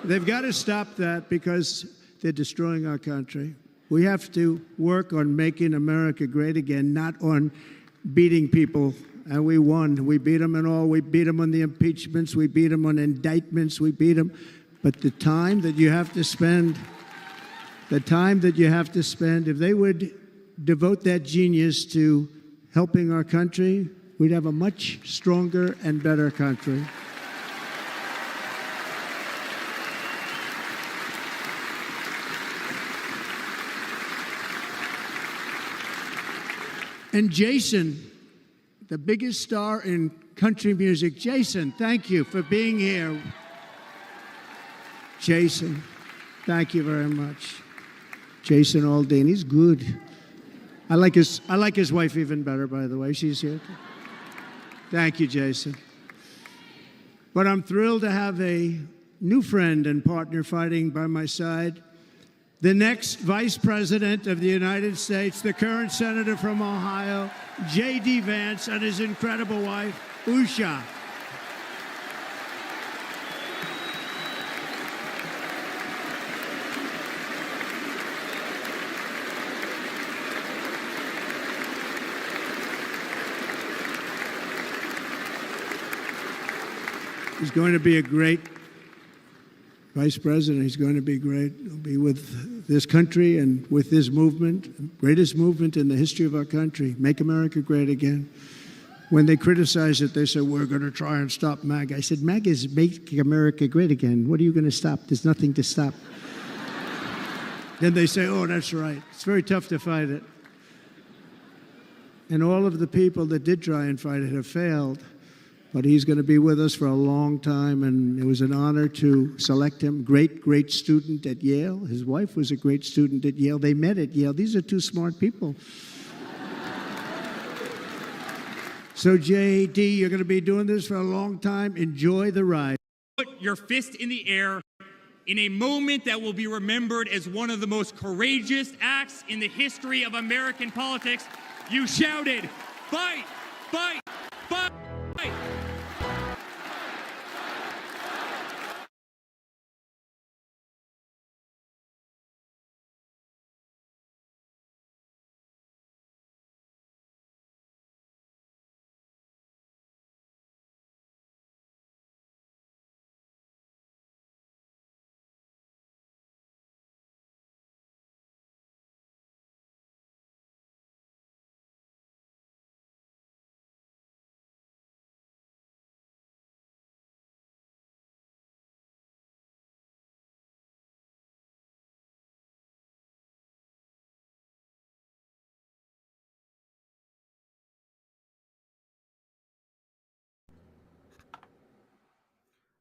They've got to stop that because they're destroying our country. We have to work on making America great again, not on beating people. And we won. We beat them in all. We beat them on the impeachments. We beat them on indictments. We beat them. But the time that you have to spend, if they would devote that genius to helping our country, we'd have a much stronger and better country. And Jason, the biggest star in country music. Jason, thank you for being here. Jason, thank you very much. Jason Aldean, he's good. I like his wife even better, by the way. She's here. Thank you, Jason. But I'm thrilled to have a new friend and partner fighting by my side. The next Vice President of the United States, the current Senator from Ohio, J.D. Vance, and his incredible wife, Usha. He's going to be a great vice president. He's going to be great. He'll be with this country and with this movement, greatest movement in the history of our country, Make America Great Again. When they criticize it, they say, we're going to try and stop MAGA. I said, MAGA is Make America Great Again. What are you going to stop? There's nothing to stop. Then they say, oh, that's right. It's very tough to fight it. And all of the people that did try and fight it have failed. But he's going to be with us for a long time, and it was an honor to select him. Great student at Yale. His wife was a great student at Yale. They met at Yale. These are two smart people. So, J.D., you're going to be doing this for a long time. Enjoy the ride. Put your fist in the air in a moment that will be remembered as one of the most courageous acts in the history of American politics. You shouted, fight, fight, fight, fight.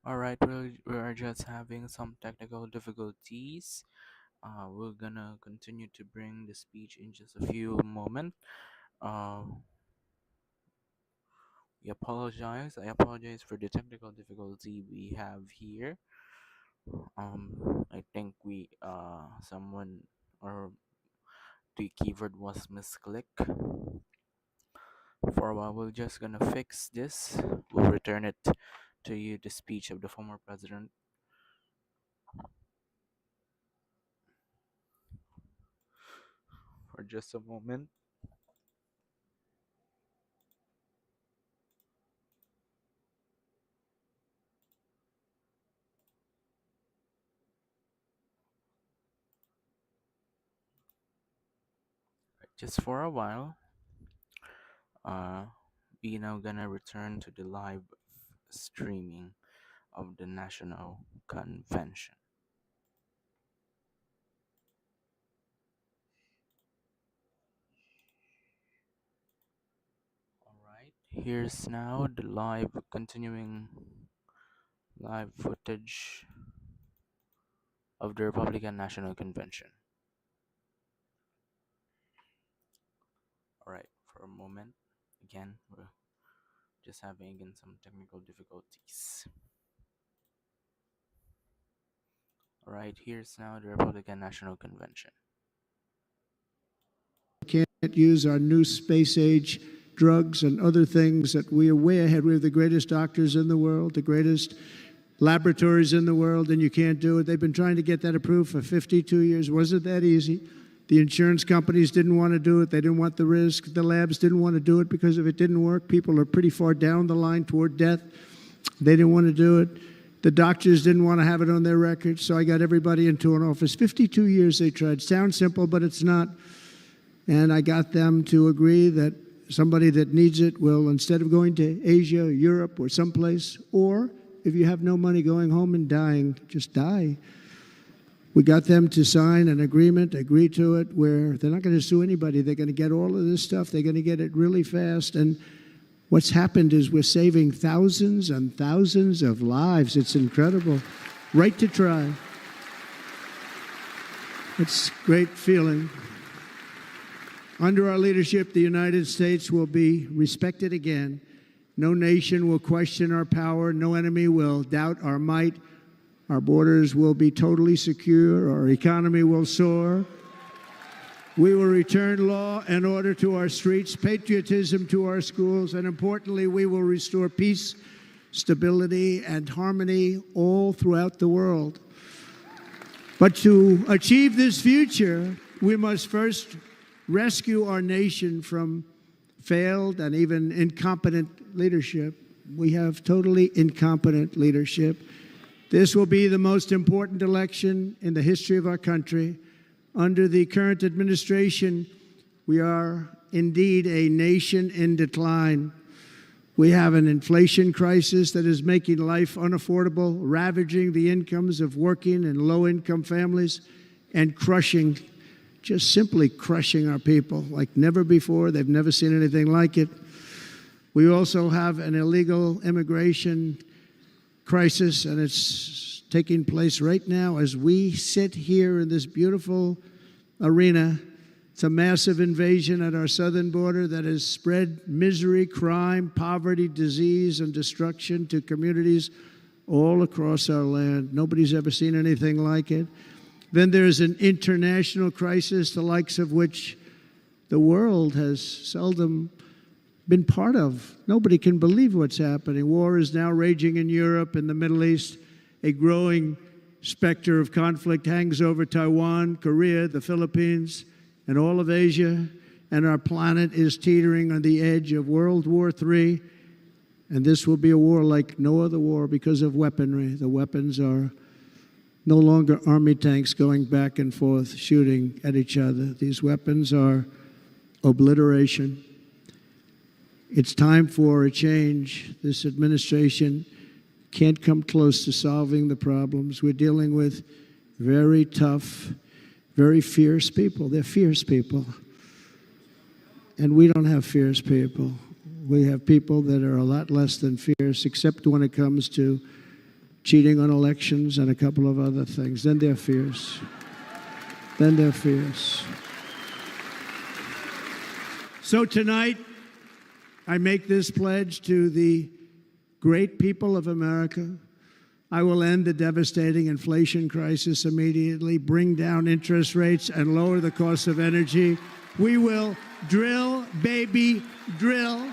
Alright, we're just having some technical difficulties. We're gonna continue to bring the speech in just a few moments. We apologize. I apologize for the technical difficulty we have here. I think someone or the keyword was misclick. For a while, we're just gonna fix this. We'll return it to you, the speech of the former president. For just a moment. Just for a while. We now gonna return to the live streaming of the national convention. Alright, here's now the continuing live footage of the Republican National Convention. Alright, for a moment, again, we're just having again some technical difficulties. Alright, here's now the Republican National Convention. Can't use our new space age drugs and other things that we are way ahead. We have the greatest doctors in the world, the greatest laboratories in the world, and you can't do it. They've been trying to get that approved for 52 years. Wasn't that easy? The insurance companies didn't want to do it. They didn't want the risk. The labs didn't want to do it because if it didn't work, people are pretty far down the line toward death. They didn't want to do it. The doctors didn't want to have it on their records, so I got everybody into an office. 52 years they tried. Sounds simple, but it's not. And I got them to agree that somebody that needs it will, instead of going to Asia, Europe, or someplace, or if you have no money going home and dying, just die. We got them to sign an agreement, agree to it, where they're not going to sue anybody. They're going to get all of this stuff. They're going to get it really fast. And what's happened is we're saving thousands and thousands of lives. It's incredible. Right to try. It's a great feeling. Under our leadership, the United States will be respected again. No nation will question our power. No enemy will doubt our might. Our borders will be totally secure. Our economy will soar. We will return law and order to our streets, patriotism to our schools, and importantly, we will restore peace, stability, and harmony all throughout the world. But to achieve this future, we must first rescue our nation from failed and even incompetent leadership. We have totally incompetent leadership. This will be the most important election in the history of our country. Under the current administration, we are indeed a nation in decline. We have an inflation crisis that is making life unaffordable, ravaging the incomes of working and low-income families, and crushing, just simply crushing our people like never before. They've never seen anything like it. We also have an illegal immigration crisis, and it's taking place right now as we sit here in this beautiful arena. It's a massive invasion at our southern border that has spread misery, crime, poverty, disease, and destruction to communities all across our land. Nobody's ever seen anything like it. Then there's an international crisis, the likes of which the world has seldom been part of. Nobody can believe what's happening. War is now raging in Europe and the Middle East. A growing specter of conflict hangs over Taiwan, Korea, the Philippines, and all of Asia, and our planet is teetering on the edge of World War III, and this will be a war like no other war because of weaponry. The weapons are no longer army tanks going back and forth shooting at each other. These weapons are obliteration. It's time for a change. This administration can't come close to solving the problems. We're dealing with very tough, very fierce people. They're fierce people. And we don't have fierce people. We have people that are a lot less than fierce, except when it comes to cheating on elections and a couple of other things. Then they're fierce. Then they're fierce. So tonight, I make this pledge to the great people of America. I will end the devastating inflation crisis immediately, bring down interest rates, and lower the cost of energy. We will drill, baby, drill.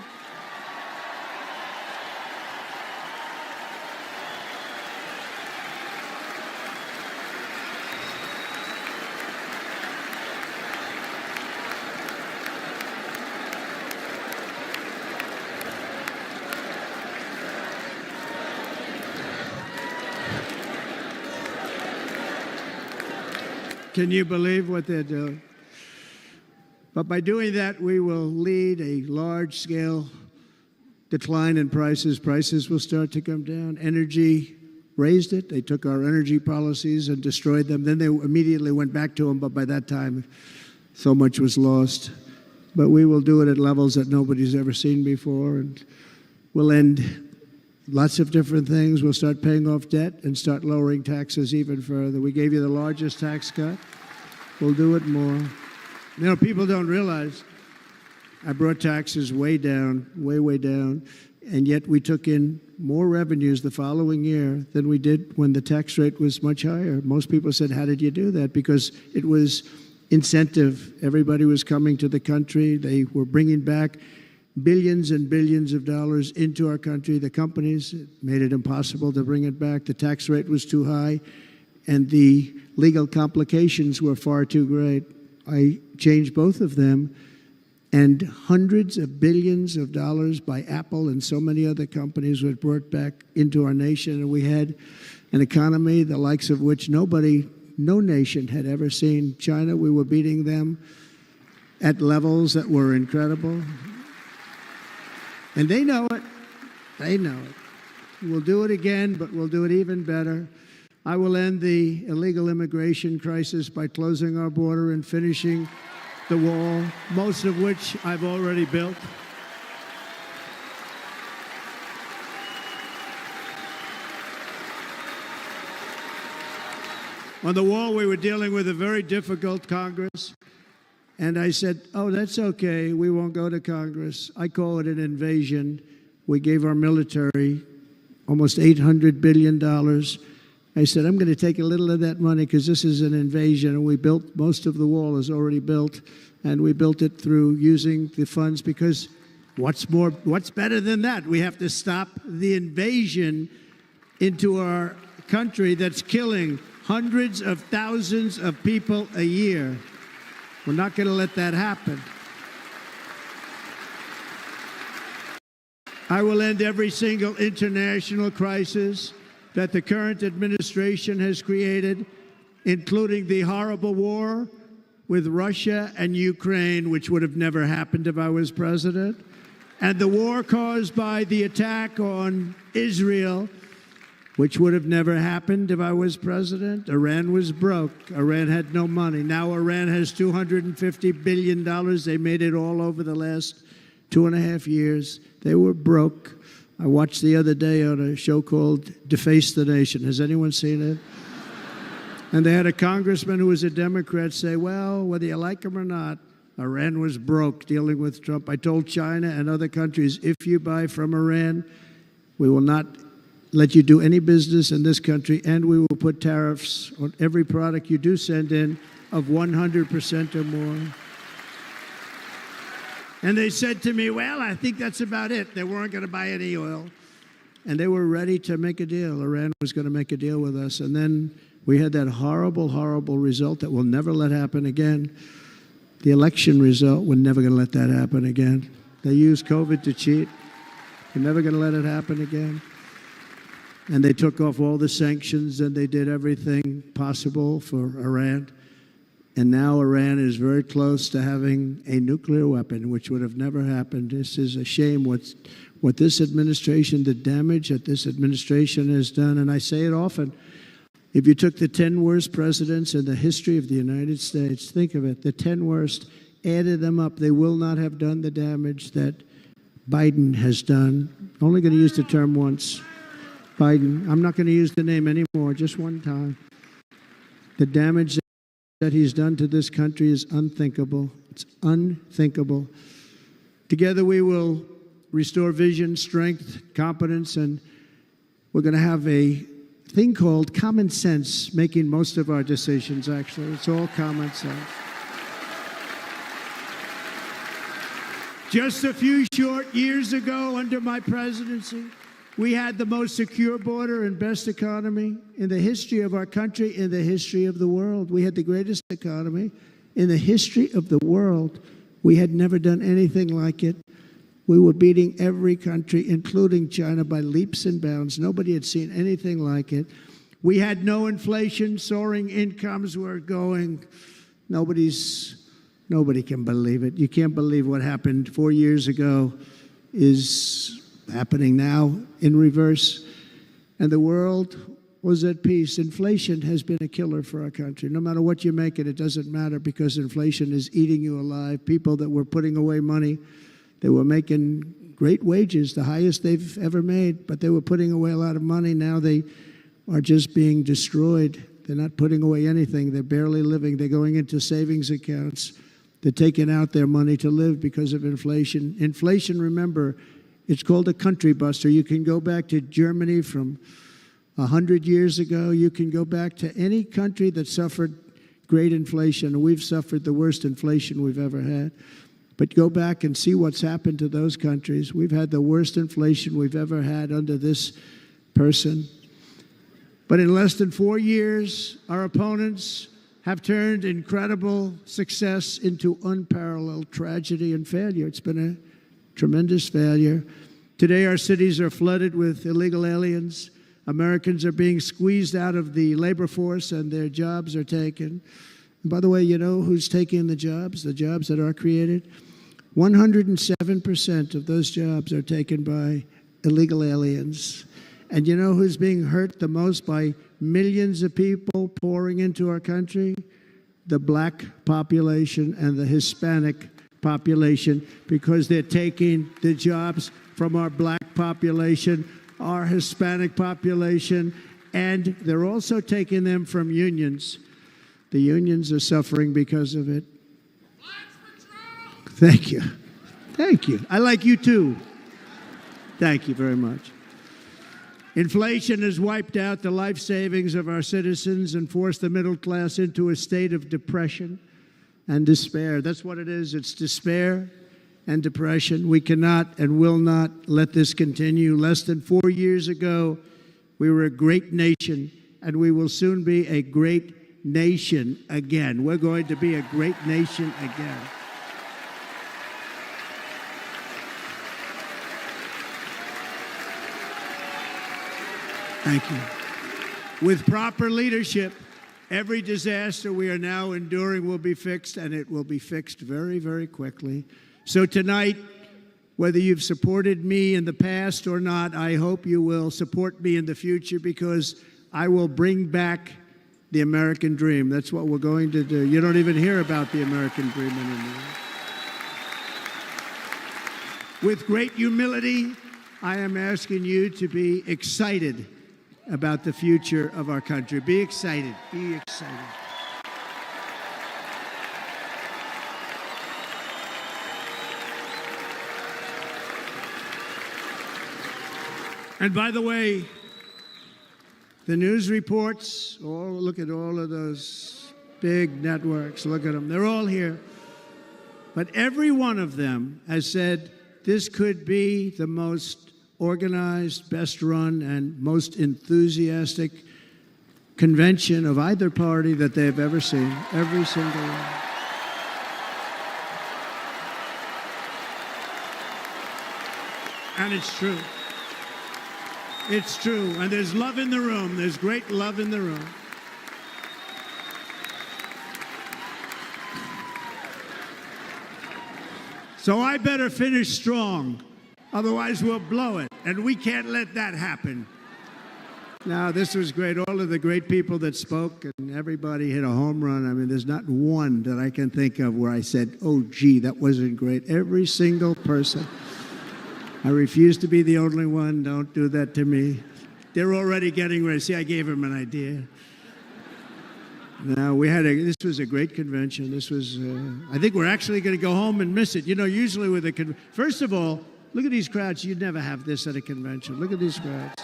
Can you believe what they're doing? But by doing that, we will lead a large-scale decline in prices. Prices will start to come down. Energy raised it. They took our energy policies and destroyed them. Then they immediately went back to them, but by that time, so much was lost. But we will do it at levels that nobody's ever seen before, and we'll end lots of different things. We'll start paying off debt and start lowering taxes even further. We gave you the largest tax cut. We'll do it more. You know, people don't realize I brought taxes way down, way down, and yet we took in more revenues the following year than we did when the tax rate was much higher. Most people said, how did you do that? Because it was incentive. Everybody was coming to the country. They were bringing back billions and billions of dollars into our country. The companies made it impossible to bring it back. The tax rate was too high, and the legal complications were far too great. I changed both of them, and hundreds of billions of dollars by Apple and so many other companies were brought back into our nation, and we had an economy the likes of which no nation had ever seen. China, we were beating them at levels that were incredible. And they know it. They know it. We'll do it again, but we'll do it even better. I will end the illegal immigration crisis by closing our border and finishing the wall, most of which I've already built. On the wall, we were dealing with a very difficult Congress. And I said, oh, that's okay. We won't go to Congress. I call it an invasion. We gave our military almost $800 billion. I said, I'm going to take a little of that money because this is an invasion. And we built, most of the wall is already built. And we built it through using the funds because what's better than that? We have to stop the invasion into our country that's killing hundreds of thousands of people a year. We're not going to let that happen. I will end every single international crisis that the current administration has created, including the horrible war with Russia and Ukraine, which would have never happened if I was president, and the war caused by the attack on Israel, which would have never happened if I was president. Iran was broke. Iran had no money. Now Iran has $250 billion. They made it all over the last 2.5 years. They were broke. I watched the other day on a show called Deface the Nation. Has anyone seen it? And they had a congressman who was a Democrat say, well, whether you like him or not, Iran was broke dealing with Trump. I told China and other countries, if you buy from Iran, we will not let you do any business in this country, and we will put tariffs on every product you do send in of 100% or more. And they said to me, well, I think that's about it. They weren't going to buy any oil. And they were ready to make a deal. Iran was going to make a deal with us. And then we had that horrible, horrible result that we'll never let happen again. The election result, we're never going to let that happen again. They used COVID to cheat. We're never going to let it happen again. And they took off all the sanctions and they did everything possible for Iran. And now Iran is very close to having a nuclear weapon, which would have never happened. This is a shame what this administration, the damage that this administration has done. And I say it often, if you took the 10 worst presidents in the history of the United States, think of it, the 10 worst, added them up, they will not have done the damage that Biden has done. Only going to use the term once. Biden. I'm not going to use the name anymore, just one time. The damage that he's done to this country is unthinkable. It's unthinkable. Together we will restore vision, strength, competence, and we're going to have a thing called common sense making most of our decisions, actually. It's all common sense. Just a few short years ago, under my presidency, we had the most secure border and best economy in the history of our country, in the history of the world. We had the greatest economy in the history of the world. We had never done anything like it. We were beating every country, including China, by leaps and bounds. Nobody had seen anything like it. We had no inflation. Soaring incomes were going. Nobody can believe it. You can't believe what happened 4 years ago is happening now in reverse. And the world was at peace. Inflation has been a killer for our country. No matter what you make it, it doesn't matter because inflation is eating you alive. People that were putting away money, they were making great wages, the highest they've ever made, but they were putting away a lot of money. Now they are just being destroyed. They're not putting away anything. They're barely living. They're going into savings accounts. They're taking out their money to live because of inflation. Inflation, remember, it's called a country buster. You can go back to Germany from 100 years ago. You can go back to any country that suffered great inflation. We've suffered the worst inflation we've ever had. But go back and see what's happened to those countries. We've had the worst inflation we've ever had under this person. But in less than 4 years, our opponents have turned incredible success into unparalleled tragedy and failure. It's been a tremendous failure. Today, our cities are flooded with illegal aliens. Americans are being squeezed out of the labor force and their jobs are taken. And by the way, you know who's taking the jobs that are created? 107% of those jobs are taken by illegal aliens. And you know who's being hurt the most by millions of people pouring into our country? The black population and the Hispanic population, because they're taking the jobs from our black population, our Hispanic population, and they're also taking them from unions. The unions are suffering because of it. Thank you. Thank you. I like you too. Thank you very much. Inflation has wiped out the life savings of our citizens and forced the middle class into a state of depression and despair. That's what it is. It's despair and depression. We cannot and will not let this continue. Less than 4 years ago, we were a great nation, and we will soon be a great nation again. We're going to be a great nation again. Thank you. With proper leadership, every disaster we are now enduring will be fixed, and it will be fixed very, very quickly. So tonight, whether you've supported me in the past or not, I hope you will support me in the future, because I will bring back the American dream. That's what we're going to do. You don't even hear about the American dream anymore. With great humility, I am asking you to be excited about the future of our country. Be excited. Be excited. And by the way, the news reports, look at all of those big networks. Look at them. They're all here. But every one of them has said this could be the most organized, best run, and most enthusiastic convention of either party that they've ever seen. Every single one. And it's true. It's true. And there's love in the room. There's great love in the room. So I better finish strong. Otherwise, we'll blow it. And we can't let that happen. Now, this was great. All of the great people that spoke, and everybody hit a home run. I mean, there's not one that I can think of where I said, oh, gee, that wasn't great. Every single person. I refuse to be the only one. Don't do that to me. They're already getting ready. See, I gave them an idea. Now, this was a great convention. This was, I think we're actually going to go home and miss it. You know, usually with a first of all, look at these crowds. You'd never have this at a convention. Look at these crowds.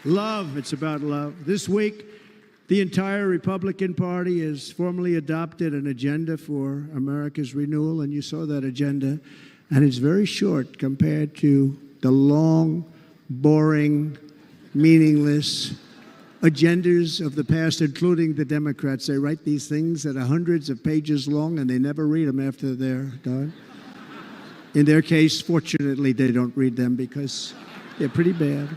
Love. It's about love. This week, the entire Republican Party has formally adopted an agenda for America's renewal, and you saw that agenda. And it's very short compared to the long, boring, meaningless agendas of the past, including the Democrats. They write these things that are hundreds of pages long, and they never read them after they're done. In their case, fortunately, they don't read them because they're pretty bad.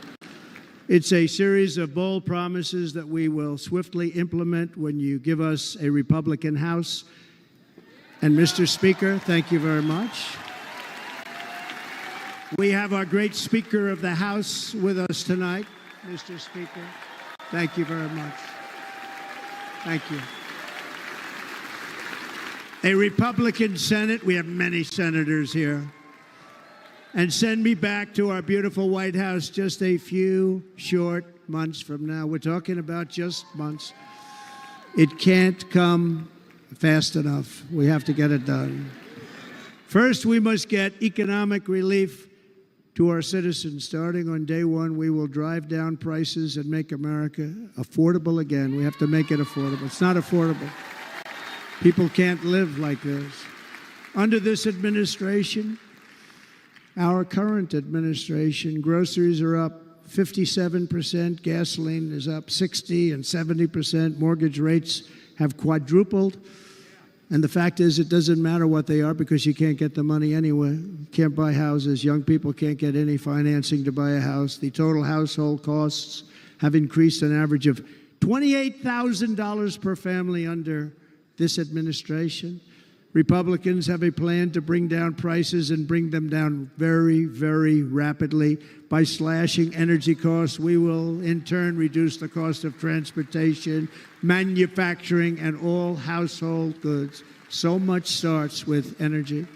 It's a series of bold promises that we will swiftly implement when you give us a Republican House. And Mr. Speaker, thank you very much. We have our great Speaker of the House with us tonight. Mr. Speaker, thank you very much. Thank you. A Republican Senate. We have many senators here. And send me back to our beautiful White House just a few short months from now. We're talking about just months. It can't come fast enough. We have to get it done. First, we must get economic relief to our citizens. Starting on day one, we will drive down prices and make America affordable again. We have to make it affordable. It's not affordable. People can't live like this. Under this administration, our current administration, groceries are up 57%, gasoline is up 60 and 70%, mortgage rates have quadrupled. And the fact is, it doesn't matter what they are because you can't get the money anyway. You can't buy houses. Young people can't get any financing to buy a house. The total household costs have increased an average of $28,000 per family under this administration. Republicans have a plan to bring down prices and bring them down very, very rapidly. By slashing energy costs, we will in turn reduce the cost of transportation, manufacturing, and all household goods. So much starts with energy.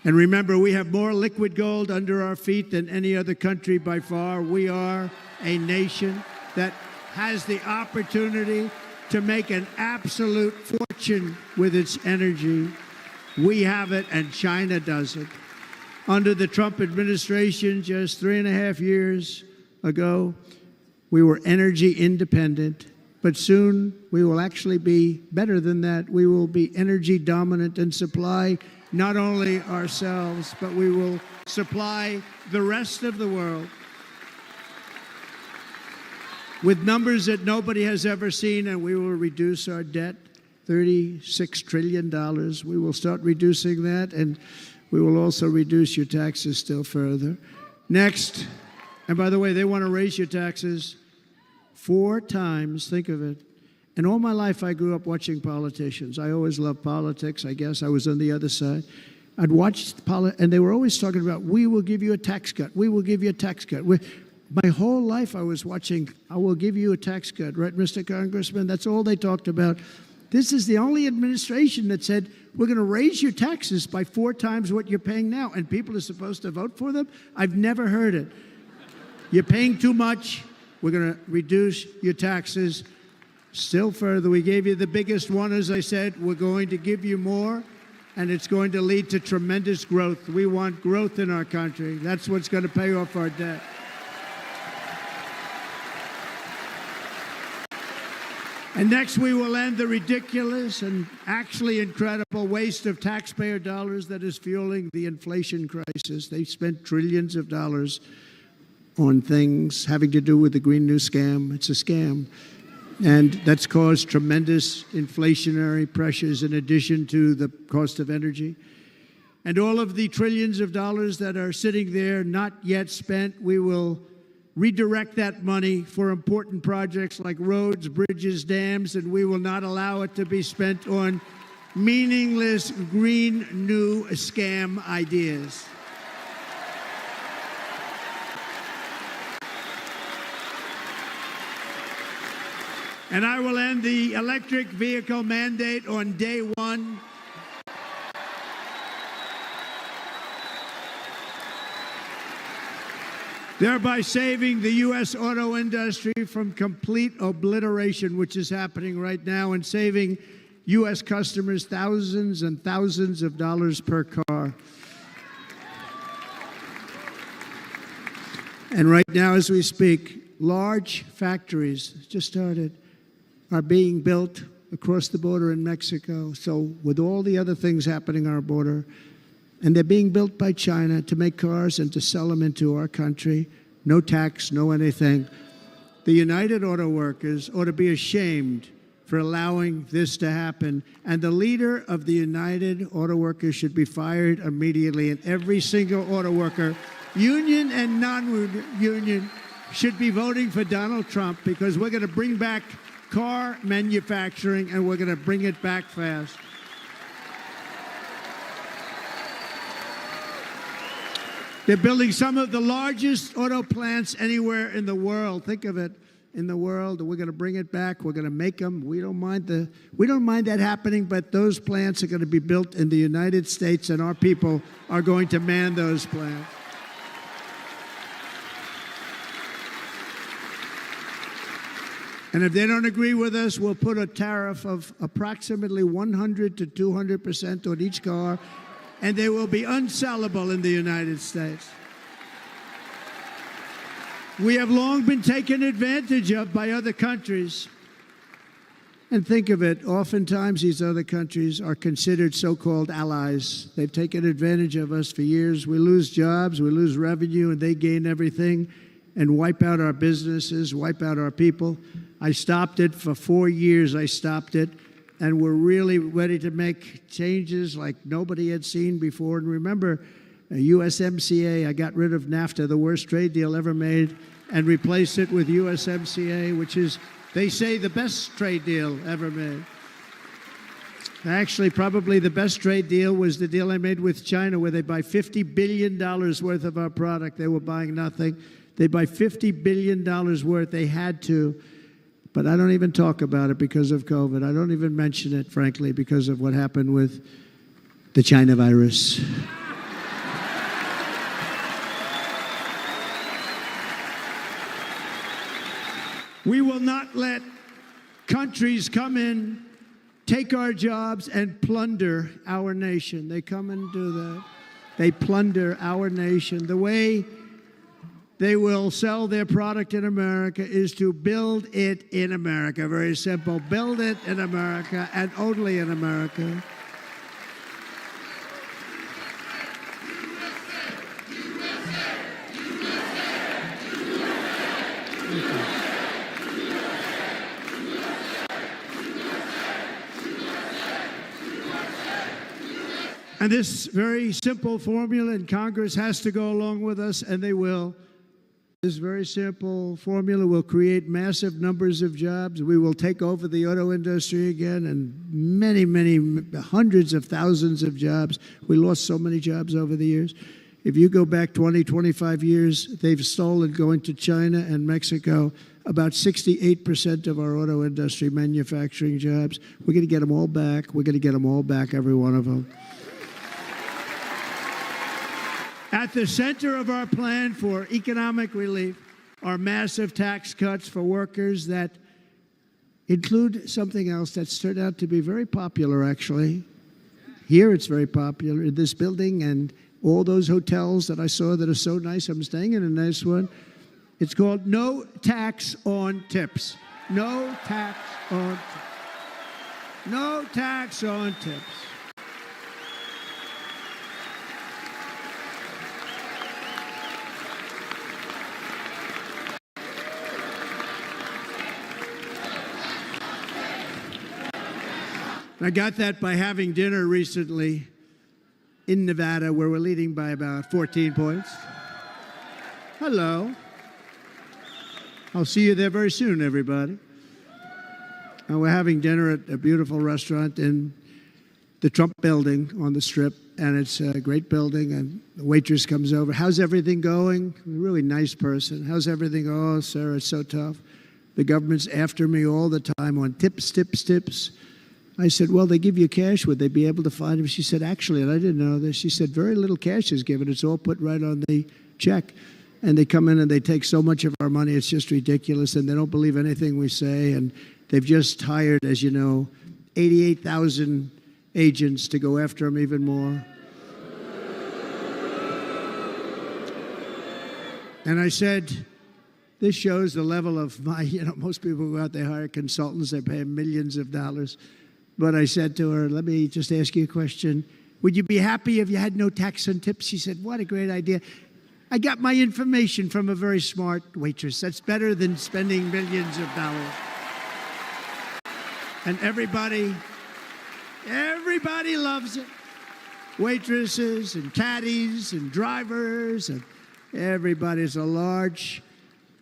And remember, we have more liquid gold under our feet than any other country by far. We are a nation that has the opportunity to make an absolute fortune with its energy. We have it, and China doesn't. Under the Trump administration, just 3.5 years ago, we were energy independent, but soon we will actually be better than that. We will be energy dominant and supply not only ourselves, but we will supply the rest of the world with numbers that nobody has ever seen, and we will reduce our debt $36 trillion. We will start reducing that, and we will also reduce your taxes still further. Next, and by the way, they want to raise your taxes 4 times, think of it. And all my life I grew up watching politicians. I always loved politics, I guess. I was on the other side. I'd watch and they were always talking about, we will give you a tax cut. We will give you a tax cut. My whole life I was watching, I will give you a tax cut, right, Mr. Congressman? That's all they talked about. This is the only administration that said, we're going to raise your taxes by 4 times what you're paying now, and people are supposed to vote for them? I've never heard it. You're paying too much. We're going to reduce your taxes still further. We gave you the biggest one, as I said. We're going to give you more, and it's going to lead to tremendous growth. We want growth in our country. That's what's going to pay off our debt. And next, we will end the ridiculous and actually incredible waste of taxpayer dollars that is fueling the inflation crisis. They spent trillions of dollars on things having to do with the Green New Scam. It's a scam. And that's caused tremendous inflationary pressures in addition to the cost of energy. And all of the trillions of dollars that are sitting there not yet spent, we will redirect that money for important projects like roads, bridges, dams, and we will not allow it to be spent on meaningless green new scam ideas. And I will end the electric vehicle mandate on day 1. Thereby saving the U.S. auto industry from complete obliteration, which is happening right now, and saving U.S. customers thousands and thousands of dollars per car. And right now, as we speak, large factories just started are being built across the border in Mexico. So with all the other things happening on our border, and they're being built by China to make cars and to sell them into our country. No tax, no anything. The United Auto Workers ought to be ashamed for allowing this to happen. And the leader of the United Auto Workers should be fired immediately. And every single auto worker, union and non-union, should be voting for Donald Trump, because we're going to bring back car manufacturing and we're going to bring it back fast. They're building some of the largest auto plants anywhere in the world. Think of it, in the world. We're going to bring it back. We're going to make them. We don't mind that happening, but those plants are going to be built in the United States, and our people are going to man those plants. And if they don't agree with us, we'll put a tariff of approximately 100 to 200% on each car, and they will be unsellable in the United States. We have long been taken advantage of by other countries. And think of it, oftentimes these other countries are considered so-called allies. They've taken advantage of us for years. We lose jobs, we lose revenue, and they gain everything and wipe out our businesses, wipe out our people. I stopped it for 4 years. I stopped it. And we're really ready to make changes like nobody had seen before. And remember, USMCA, I got rid of NAFTA, the worst trade deal ever made, and replaced it with USMCA, which is, they say, the best trade deal ever made. Actually, probably the best trade deal was the deal I made with China, where they buy $50 billion worth of our product. They were buying nothing. They buy $50 billion worth. They had to. But I don't even talk about it because of COVID. I don't even mention it, frankly, because of what happened with the China virus. We will not let countries come in, take our jobs, and plunder our nation. They come and do that. They plunder our nation. The way they will sell their product in America is to build it in America. Very simple. Build it in America and only in America. And this very simple formula, and Congress has to go along with us, and they will. This very simple formula will create massive numbers of jobs. We will take over the auto industry again, and many, many, hundreds of thousands of jobs. We lost so many jobs over the years. If you go back 20, 25 years, they've stolen, going to China and Mexico, about 68% of our auto industry manufacturing jobs. We're going to get them all back. We're going to get them all back, every one of them. At the center of our plan for economic relief are massive tax cuts for workers that include something else that's turned out to be very popular, actually. Here it's very popular, in this building and all those hotels that I saw that are so nice. I'm staying in a nice one. It's called no tax on tips. No tax on tips. No tax on tips. I got that by having dinner recently in Nevada, where we're leading by about 14 points. Hello. I'll see you there very soon, everybody. And we're having dinner at a beautiful restaurant in the Trump building on the Strip, and it's a great building, and the waitress comes over. How's everything going? A really nice person. How's everything? Oh, sir, it's so tough. The government's after me all the time on tips, tips, tips. I said, well, they give you cash. Would they be able to find him? She said, actually, and I didn't know this, she said, very little cash is given. It's all put right on the check. And they come in and they take so much of our money, it's just ridiculous. And they don't believe anything we say. And they've just hired, as you know, 88,000 agents to go after him even more. And I said, this shows the level of my, most people go out, they hire consultants, they pay millions of dollars. But I said to her, let me just ask you a question. Would you be happy if you had no tax on tips? She said, what a great idea. I got my information from a very smart waitress. That's better than spending millions of dollars. And everybody loves it. Waitresses and caddies and drivers and everybody. It's a large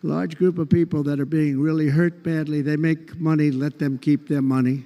group of people that are being really hurt badly. They make money, let them keep their money.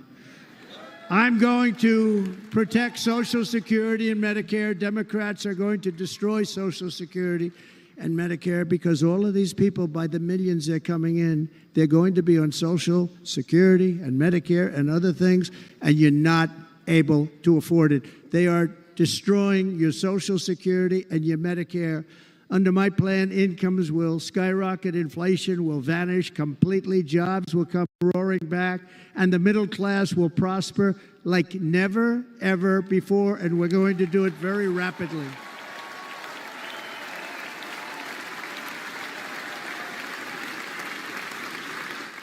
I'm going to protect Social Security and Medicare. Democrats are going to destroy Social Security and Medicare because all of these people, by the millions they're coming in, they're going to be on Social Security and Medicare and other things, and you're not able to afford it. They are destroying your Social Security and your Medicare. Under my plan, incomes will skyrocket, inflation will vanish completely, jobs will come roaring back, and the middle class will prosper like never, ever before, and we're going to do it very rapidly.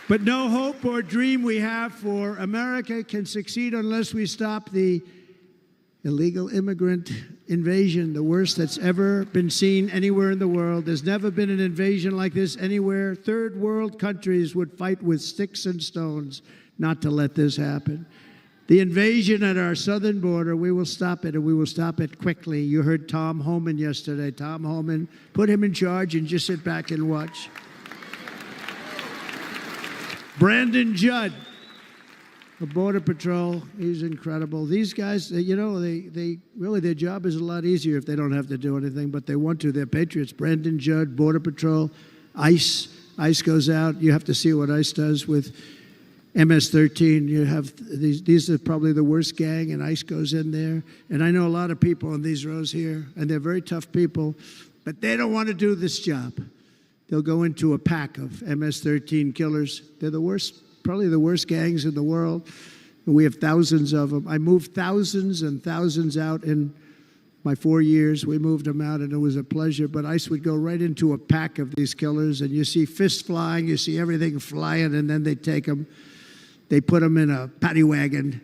But no hope or dream we have for America can succeed unless we stop the illegal immigrant invasion, the worst that's ever been seen anywhere in the world. There's never been an invasion like this anywhere. Third world countries would fight with sticks and stones not to let this happen. The invasion at our southern border, we will stop it, and we will stop it quickly. You heard Tom Homan yesterday. Tom Homan, put him in charge and just sit back and watch. Brandon Judd, the Border Patrol, he's incredible. These guys, they really, their job is a lot easier if they don't have to do anything, but they want to. They're patriots. Brandon Judd, Border Patrol, ICE. ICE goes out. You have to see what ICE does with MS-13. You have these are probably the worst gang, and ICE goes in there. And I know a lot of people in these rows here, and they're very tough people, but they don't want to do this job. They'll go into a pack of MS-13 killers. They're the worst. Probably the worst gangs in the world. And we have thousands of them. I moved thousands and thousands out in my 4 years. We moved them out, and it was a pleasure. But ICE would go right into a pack of these killers, and you see fists flying, you see everything flying, and then they take them. They put them in a paddy wagon.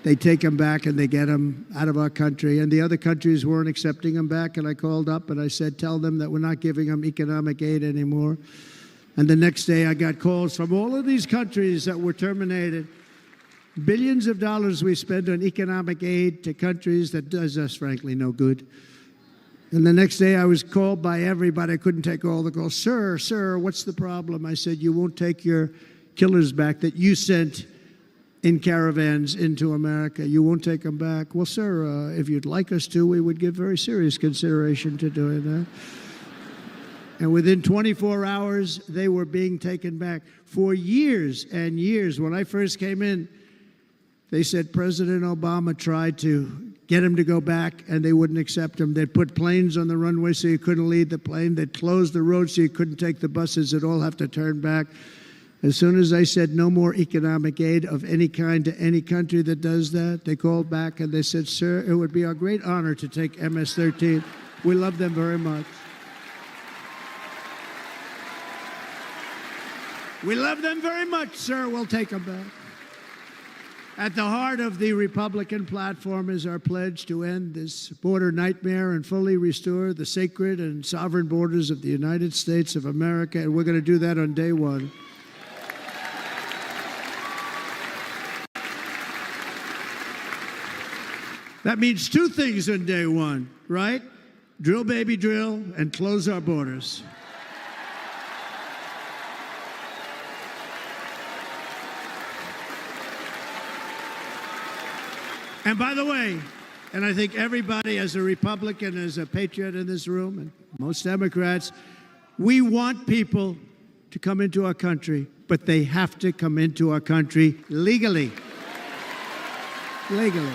They take them back, and they get them out of our country. And the other countries weren't accepting them back, and I called up, and I said, tell them that we're not giving them economic aid anymore. And the next day, I got calls from all of these countries that were terminated. Billions of dollars we spend on economic aid to countries that does us, frankly, no good. And the next day I was called by everybody. I couldn't take all the calls. Sir, what's the problem? I said, you won't take your killers back that you sent in caravans into America. You won't take them back. Well, sir, if you'd like us to, we would give very serious consideration to doing that. And within 24 hours, they were being taken back. For years and years, when I first came in, they said President Obama tried to get him to go back, and they wouldn't accept him. They'd put planes on the runway so you couldn't lead the plane. They'd close the road so you couldn't take the buses. They'd all have to turn back. As soon as I said no more economic aid of any kind to any country that does that, they called back and they said, sir, it would be our great honor to take MS-13. We love them very much. We love them very much, sir. We'll take them back. At the heart of the Republican platform is our pledge to end this border nightmare and fully restore the sacred and sovereign borders of the United States of America, and we're going to do that on day one. That means two things on day one, right? Drill, baby, drill, and close our borders. And by the way, and I think everybody as a Republican, as a patriot in this room, and most Democrats, we want people to come into our country, but they have to come into our country legally. Legally.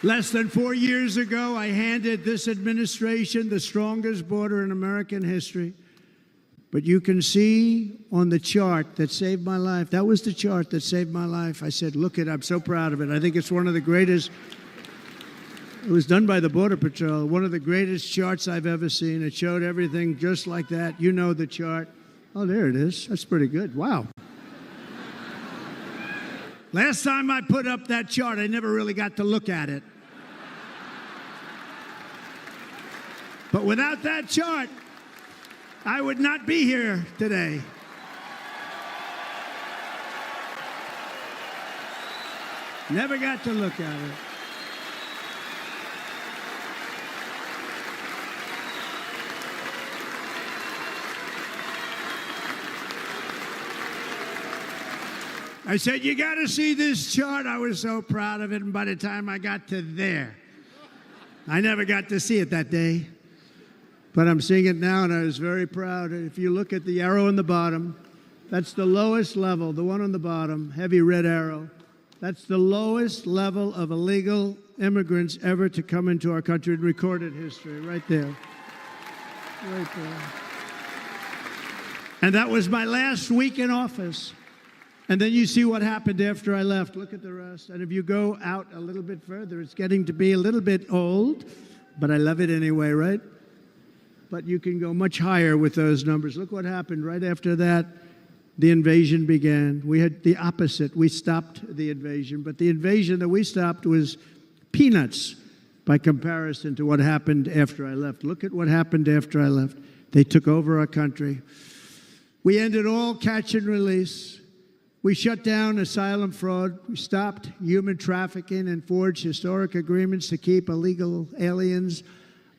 Less than 4 years ago, I handed this administration the strongest border in American history. But you can see on the chart that saved my life, that was the chart that saved my life. I said, look it, I'm so proud of it. I think it's one of the greatest, it was done by the Border Patrol, one of the greatest charts I've ever seen. It showed everything just like that. You know the chart. Oh, there it is. That's pretty good. Wow. Last time I put up that chart, I never really got to look at it. But without that chart, I would not be here today. Never got to look at it. I said, you got to see this chart. I was so proud of it, and by the time I got to there, I never got to see it that day. But I'm seeing it now, and I was very proud. If you look at the arrow on the bottom, that's the lowest level, the one on the bottom, heavy red arrow. That's the lowest level of illegal immigrants ever to come into our country in recorded history, right there. Right there. And that was my last week in office. And then you see what happened after I left. Look at the rest. And if you go out a little bit further, it's getting to be a little bit old, but I love it anyway, right? But you can go much higher with those numbers. Look what happened right after that. The invasion began. We had the opposite. We stopped the invasion. But the invasion that we stopped was peanuts by comparison to what happened after I left. Look at what happened after I left. They took over our country. We ended all catch and release. We shut down asylum fraud. We stopped human trafficking and forged historic agreements to keep illegal aliens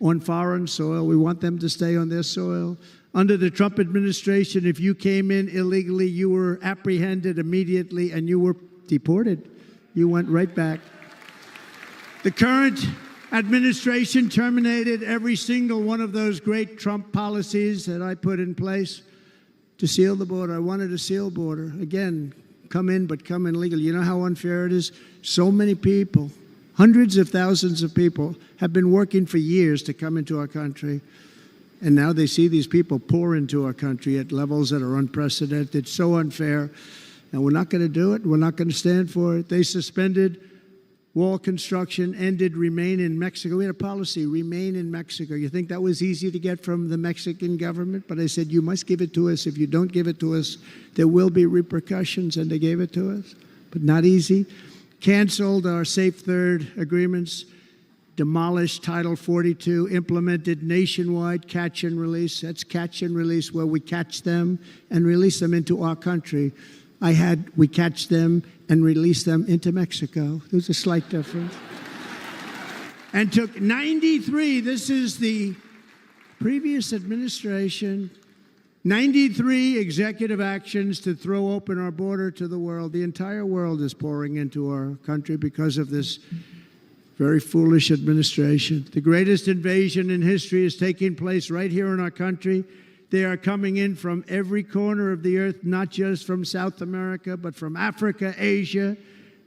on foreign soil. We want them to stay on their soil. Under the Trump administration, if you came in illegally, you were apprehended immediately and you were deported. You went right back. The current administration terminated every single one of those great Trump policies that I put in place to seal the border. I wanted a sealed border. Again, come in, but come in legally. You know how unfair it is? So many people, hundreds of thousands of people, have been working for years to come into our country. And now they see these people pour into our country at levels that are unprecedented. It's so unfair. And we're not going to do it. We're not going to stand for it. They suspended wall construction, ended remain in Mexico. We had a policy, remain in Mexico. You think that was easy to get from the Mexican government? But I said, you must give it to us. If you don't give it to us, there will be repercussions. And they gave it to us. But not easy. Canceled our Safe Third agreements. demolished Title 42, implemented nationwide catch and release. That's catch and release, where we catch them and release them into our country. We catch them and release them into Mexico. There's a slight difference. And took 93, this is the previous administration, 93 executive actions to throw open our border to the world. The entire world is pouring into our country because of this very foolish administration. The greatest invasion in history is taking place right here in our country. They are coming in from every corner of the earth, not just from South America, but from Africa, Asia,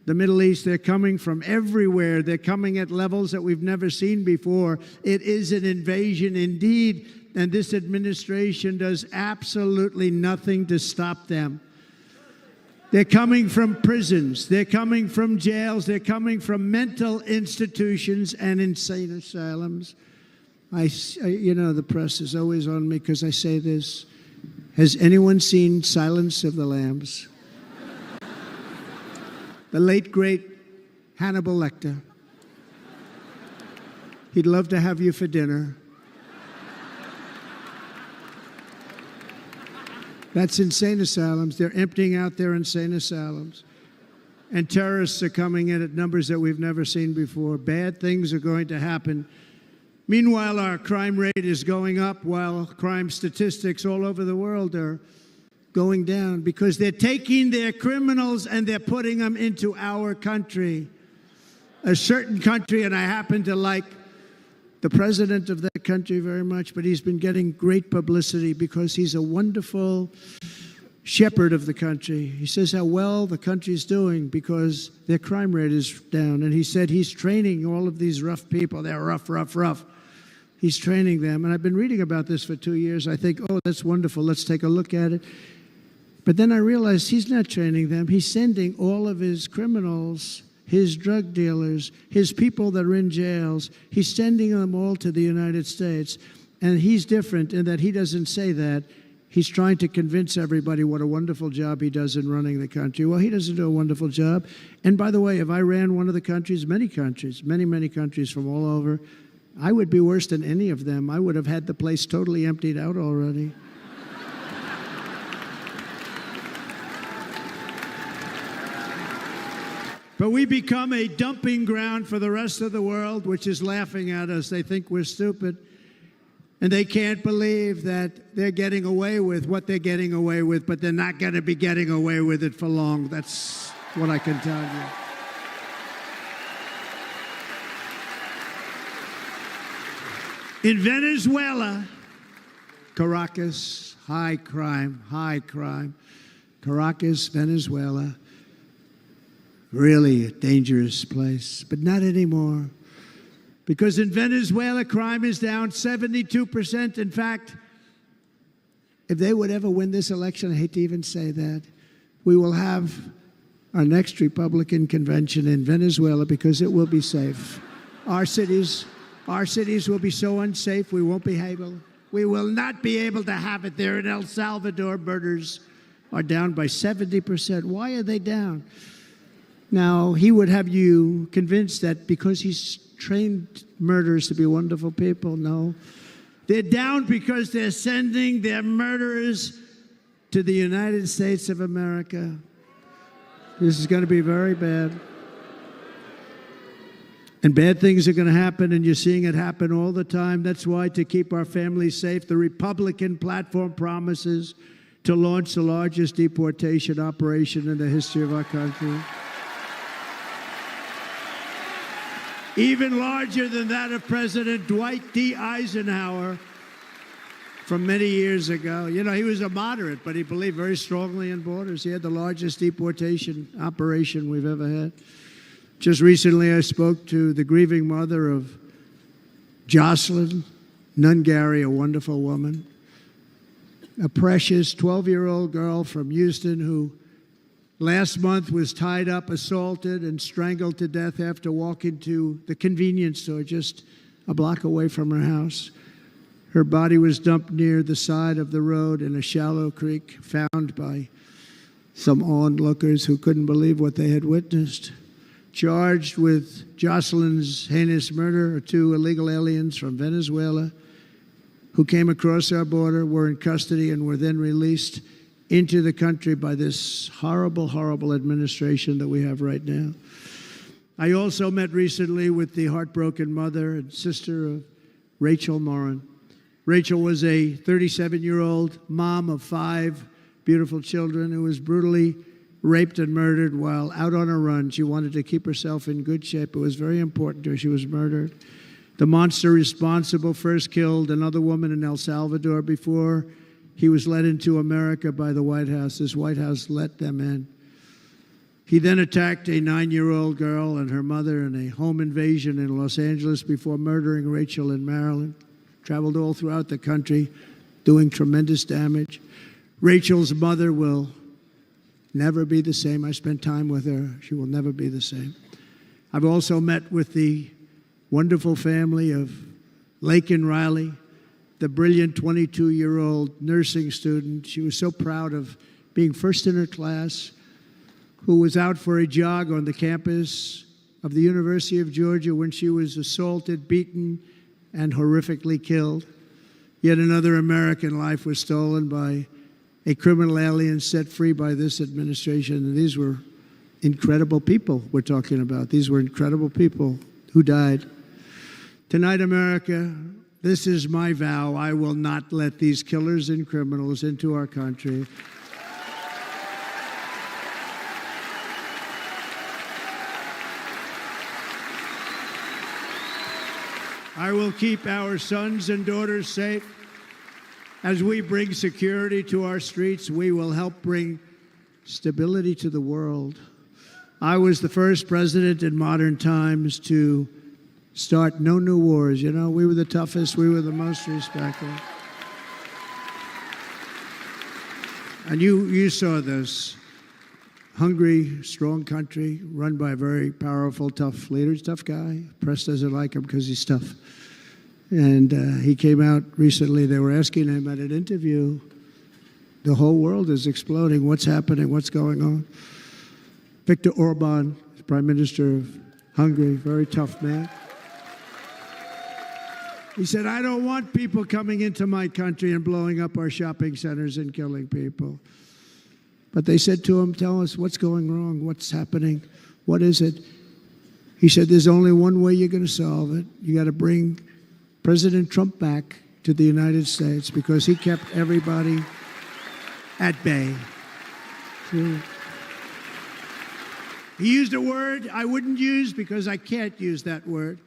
the Middle East. They're coming from everywhere. They're coming at levels that we've never seen before. It is an invasion indeed, and this administration does absolutely nothing to stop them. They're coming from prisons. They're coming from jails. They're coming from mental institutions and insane asylums. The press is always on me because I say this. Has anyone seen Silence of the Lambs? The late, great Hannibal Lecter. He'd love to have you for dinner. That's insane asylums. They're emptying out their insane asylums. And terrorists are coming in at numbers that we've never seen before. Bad things are going to happen. Meanwhile, our crime rate is going up, while crime statistics all over the world are going down, because they're taking their criminals and they're putting them into our country. A certain country, and I happen to like the president of that country very much, but he's been getting great publicity because he's a wonderful shepherd of the country. He says how well the country's doing because their crime rate is down. And he said he's training all of these rough people. They're rough. He's training them. And I've been reading about this for 2 years. I think, oh, that's wonderful. Let's take a look at it. But then I realized he's not training them. He's sending all of his criminals, his drug dealers, his people that are in jails, he's sending them all to the United States. And he's different in that he doesn't say that. He's trying to convince everybody what a wonderful job he does in running the country. Well, he doesn't do a wonderful job. And by the way, if I ran one of the countries, many countries from all over, I would be worse than any of them. I would have had the place totally emptied out already. But we become a dumping ground for the rest of the world, which is laughing at us. They think we're stupid. And they can't believe that they're getting away with what they're getting away with, but they're not going to be getting away with it for long. That's what I can tell you. In Venezuela, Caracas, high crime. Caracas, Venezuela. Really a dangerous place, but not anymore. Because in Venezuela, crime is down 72%. In fact, if they would ever win this election, I hate to even say that, we will have our next Republican convention in Venezuela because it will be safe. Our cities will be so unsafe, we will not be able to have it there. In El Salvador, murders are down by 70%. Why are they down? Now, he would have you convinced that because he's trained murderers to be wonderful people. No. They're down because they're sending their murderers to the United States of America. This is going to be very bad. And bad things are going to happen, and you're seeing it happen all the time. That's why, to keep our families safe, the Republican platform promises to launch the largest deportation operation in the history of our country. Even larger than that of President Dwight D. Eisenhower from many years ago. You know, he was a moderate, but he believed very strongly in borders. He had the largest deportation operation we've ever had. Just recently, I spoke to the grieving mother of Jocelyn Nungary, a wonderful woman, a precious 12-year-old girl from Houston who last month was tied up, assaulted, and strangled to death after walking to the convenience store just a block away from her house. Her body was dumped near the side of the road in a shallow creek, found by some onlookers who couldn't believe what they had witnessed. charged with Jocelyn's heinous murder of 2 illegal aliens from Venezuela who came across our border, were in custody, and were then released into the country by this horrible, horrible administration that we have right now. I also met recently with the heartbroken mother and sister of Rachel Morin. Rachel was a 37-year-old mom of 5 beautiful children who was brutally raped and murdered while out on a run. She wanted to keep herself in good shape. It was very important to her. She was murdered. The monster responsible first killed another woman in El Salvador before he was led into America by the White House. This White House let them in. He then attacked a 9-year-old girl and her mother in a home invasion in Los Angeles before murdering Rachel in Maryland. Traveled all throughout the country, doing tremendous damage. Rachel's mother will never be the same. I spent time with her. She will never be the same. I've also met with the wonderful family of Laken Riley, the brilliant 22-year-old nursing student. She was so proud of being first in her class, who was out for a jog on the campus of the University of Georgia when she was assaulted, beaten, and horrifically killed. Yet another American life was stolen by a criminal alien set free by this administration. And these were incredible people we're talking about. These were incredible people who died. Tonight, America, this is my vow. I will not let these killers and criminals into our country. I will keep our sons and daughters safe. As we bring security to our streets, we will help bring stability to the world. I was the first president in modern times to start no new wars. You know, we were the toughest, we were the most respected. And you saw this. Hungry, strong country, run by a very powerful, tough leader. He's a tough guy. Press doesn't like him because he's tough. And he came out recently. They were asking him at an interview, the whole world is exploding. What's happening? What's going on? Viktor Orban, Prime Minister of Hungary, very tough man. He said, I don't want people coming into my country and blowing up our shopping centers and killing people. But they said to him, tell us what's going wrong, what's happening, what is it? He said, there's only one way you're going to solve it. You got to bring President Trump back to the United States because he kept everybody at bay. He used a word I wouldn't use because I can't use that word.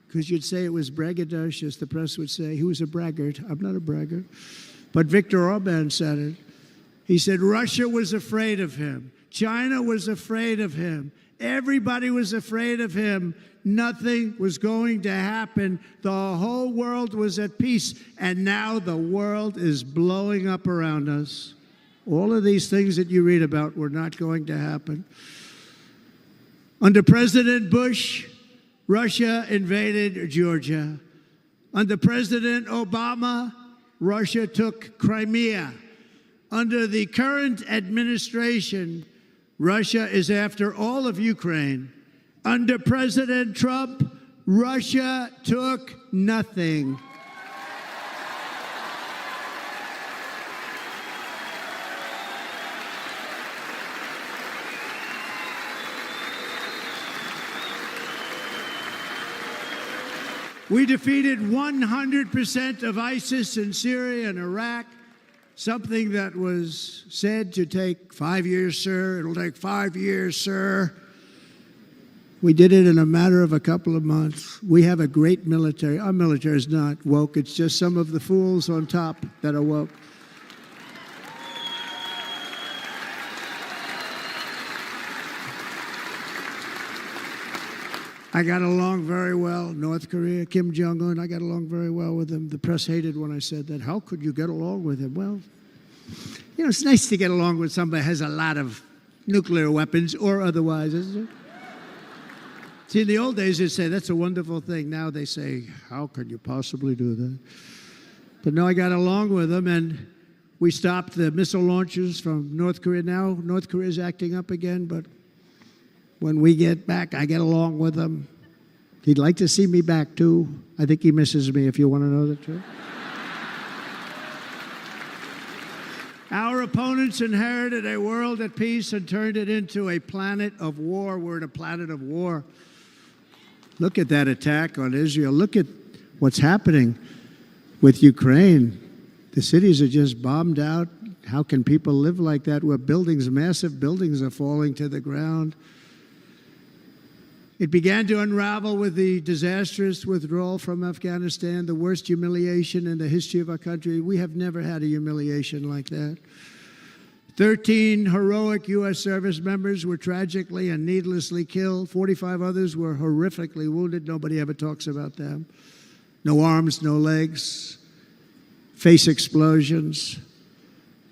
Because you'd say it was braggadocious. The press would say he was a braggart. I'm not a braggart. But Viktor Orban said it. He said Russia was afraid of him. China was afraid of him. Everybody was afraid of him. Nothing was going to happen. The whole world was at peace. And now the world is blowing up around us. All of these things that you read about were not going to happen. Under President Bush, Russia invaded Georgia. Under President Obama, Russia took Crimea. Under the current administration, Russia is after all of Ukraine. Under President Trump, Russia took nothing. We defeated 100% of ISIS in Syria and Iraq, something that was said to take 5 years, sir. It'll take 5 years, sir. We did it in a matter of a couple of months. We have a great military. Our military is not woke. It's just some of the fools on top that are woke. I got along very well. North Korea, Kim Jong-un, I got along very well with him. The press hated when I said that. How could you get along with him? Well, you know, it's nice to get along with somebody who has a lot of nuclear weapons or otherwise, isn't it? See, in the old days, they'd say, that's a wonderful thing. Now they say, how could you possibly do that? But no, I got along with them, and we stopped the missile launches from North Korea. Now North Korea is acting up again, but When we get back, I get along with him. He'd like to see me back, too. I think he misses me, if you want to know the truth. Our opponents inherited a world at peace and turned it into a planet of war. We're in a planet of war. Look at that attack on Israel. Look at what's happening with Ukraine. The cities are just bombed out. How can people live like that where buildings, massive buildings, are falling to the ground? It began to unravel with the disastrous withdrawal from Afghanistan, the worst humiliation in the history of our country. We have never had a humiliation like that. 13 heroic U.S. service members were tragically and needlessly killed. 45 others were horrifically wounded. Nobody ever talks about them. No arms, no legs, face explosions,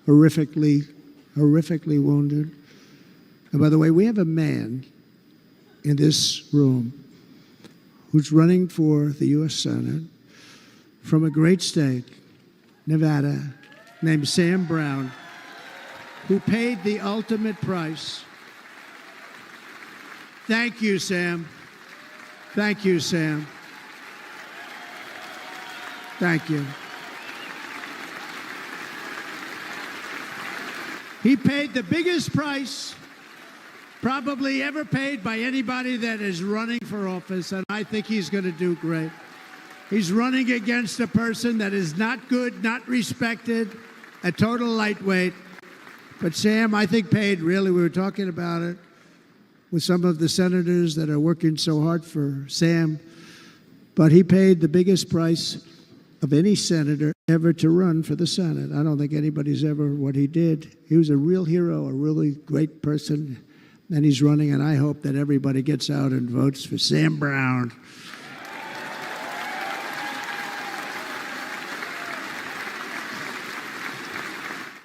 horrifically wounded. And by the way, we have a man in this room who's running for the U.S. Senate from a great state, Nevada, named Sam Brown, who paid the ultimate price. Thank you, Sam. Thank you, Sam. Thank you. He paid the biggest price probably ever paid by anybody that is running for office, and I think he's going to do great. He's running against a person that is not good, not respected, a total lightweight. But Sam, I think, paid, really, we were talking about it with some of the senators that are working so hard for Sam, but he paid the biggest price of any senator ever to run for the Senate. I don't think anybody's ever what he did. He was a real hero, a really great person. And he's running, and I hope that everybody gets out and votes for Sam Brown.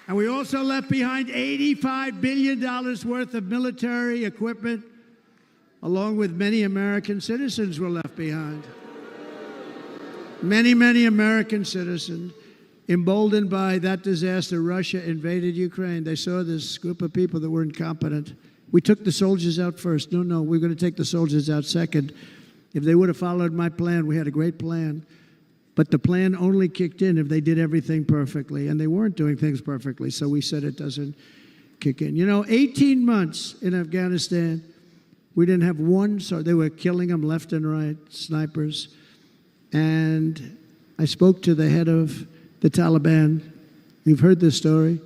And we also left behind $85 billion worth of military equipment, along with many American citizens were left behind. Many, many American citizens, emboldened by that disaster, Russia invaded Ukraine. They saw this group of people that were incompetent. We took the soldiers out first. No, we're going to take the soldiers out second. If they would have followed my plan, we had a great plan. But the plan only kicked in if they did everything perfectly. And they weren't doing things perfectly, so we said it doesn't kick in. 18 months in Afghanistan, we didn't have one, so they were killing them left and right, snipers. And I spoke to the head of the Taliban. You've heard this story.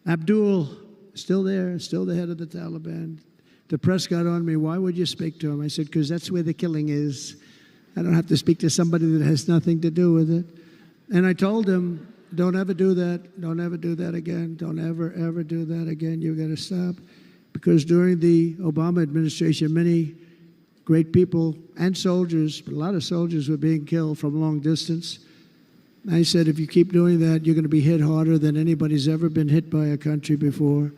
Abdul, still there, still the head of the Taliban. The press got on me. Why would you speak to him? I said, because that's where the killing is. I don't have to speak to somebody that has nothing to do with it. And I told him, don't ever do that. Don't ever do that again. Don't ever, ever do that again. You've got to stop. Because during the Obama administration, many great people and soldiers, but a lot of soldiers were being killed from long distance. I said, if you keep doing that, you're going to be hit harder than anybody's ever been hit by a country before.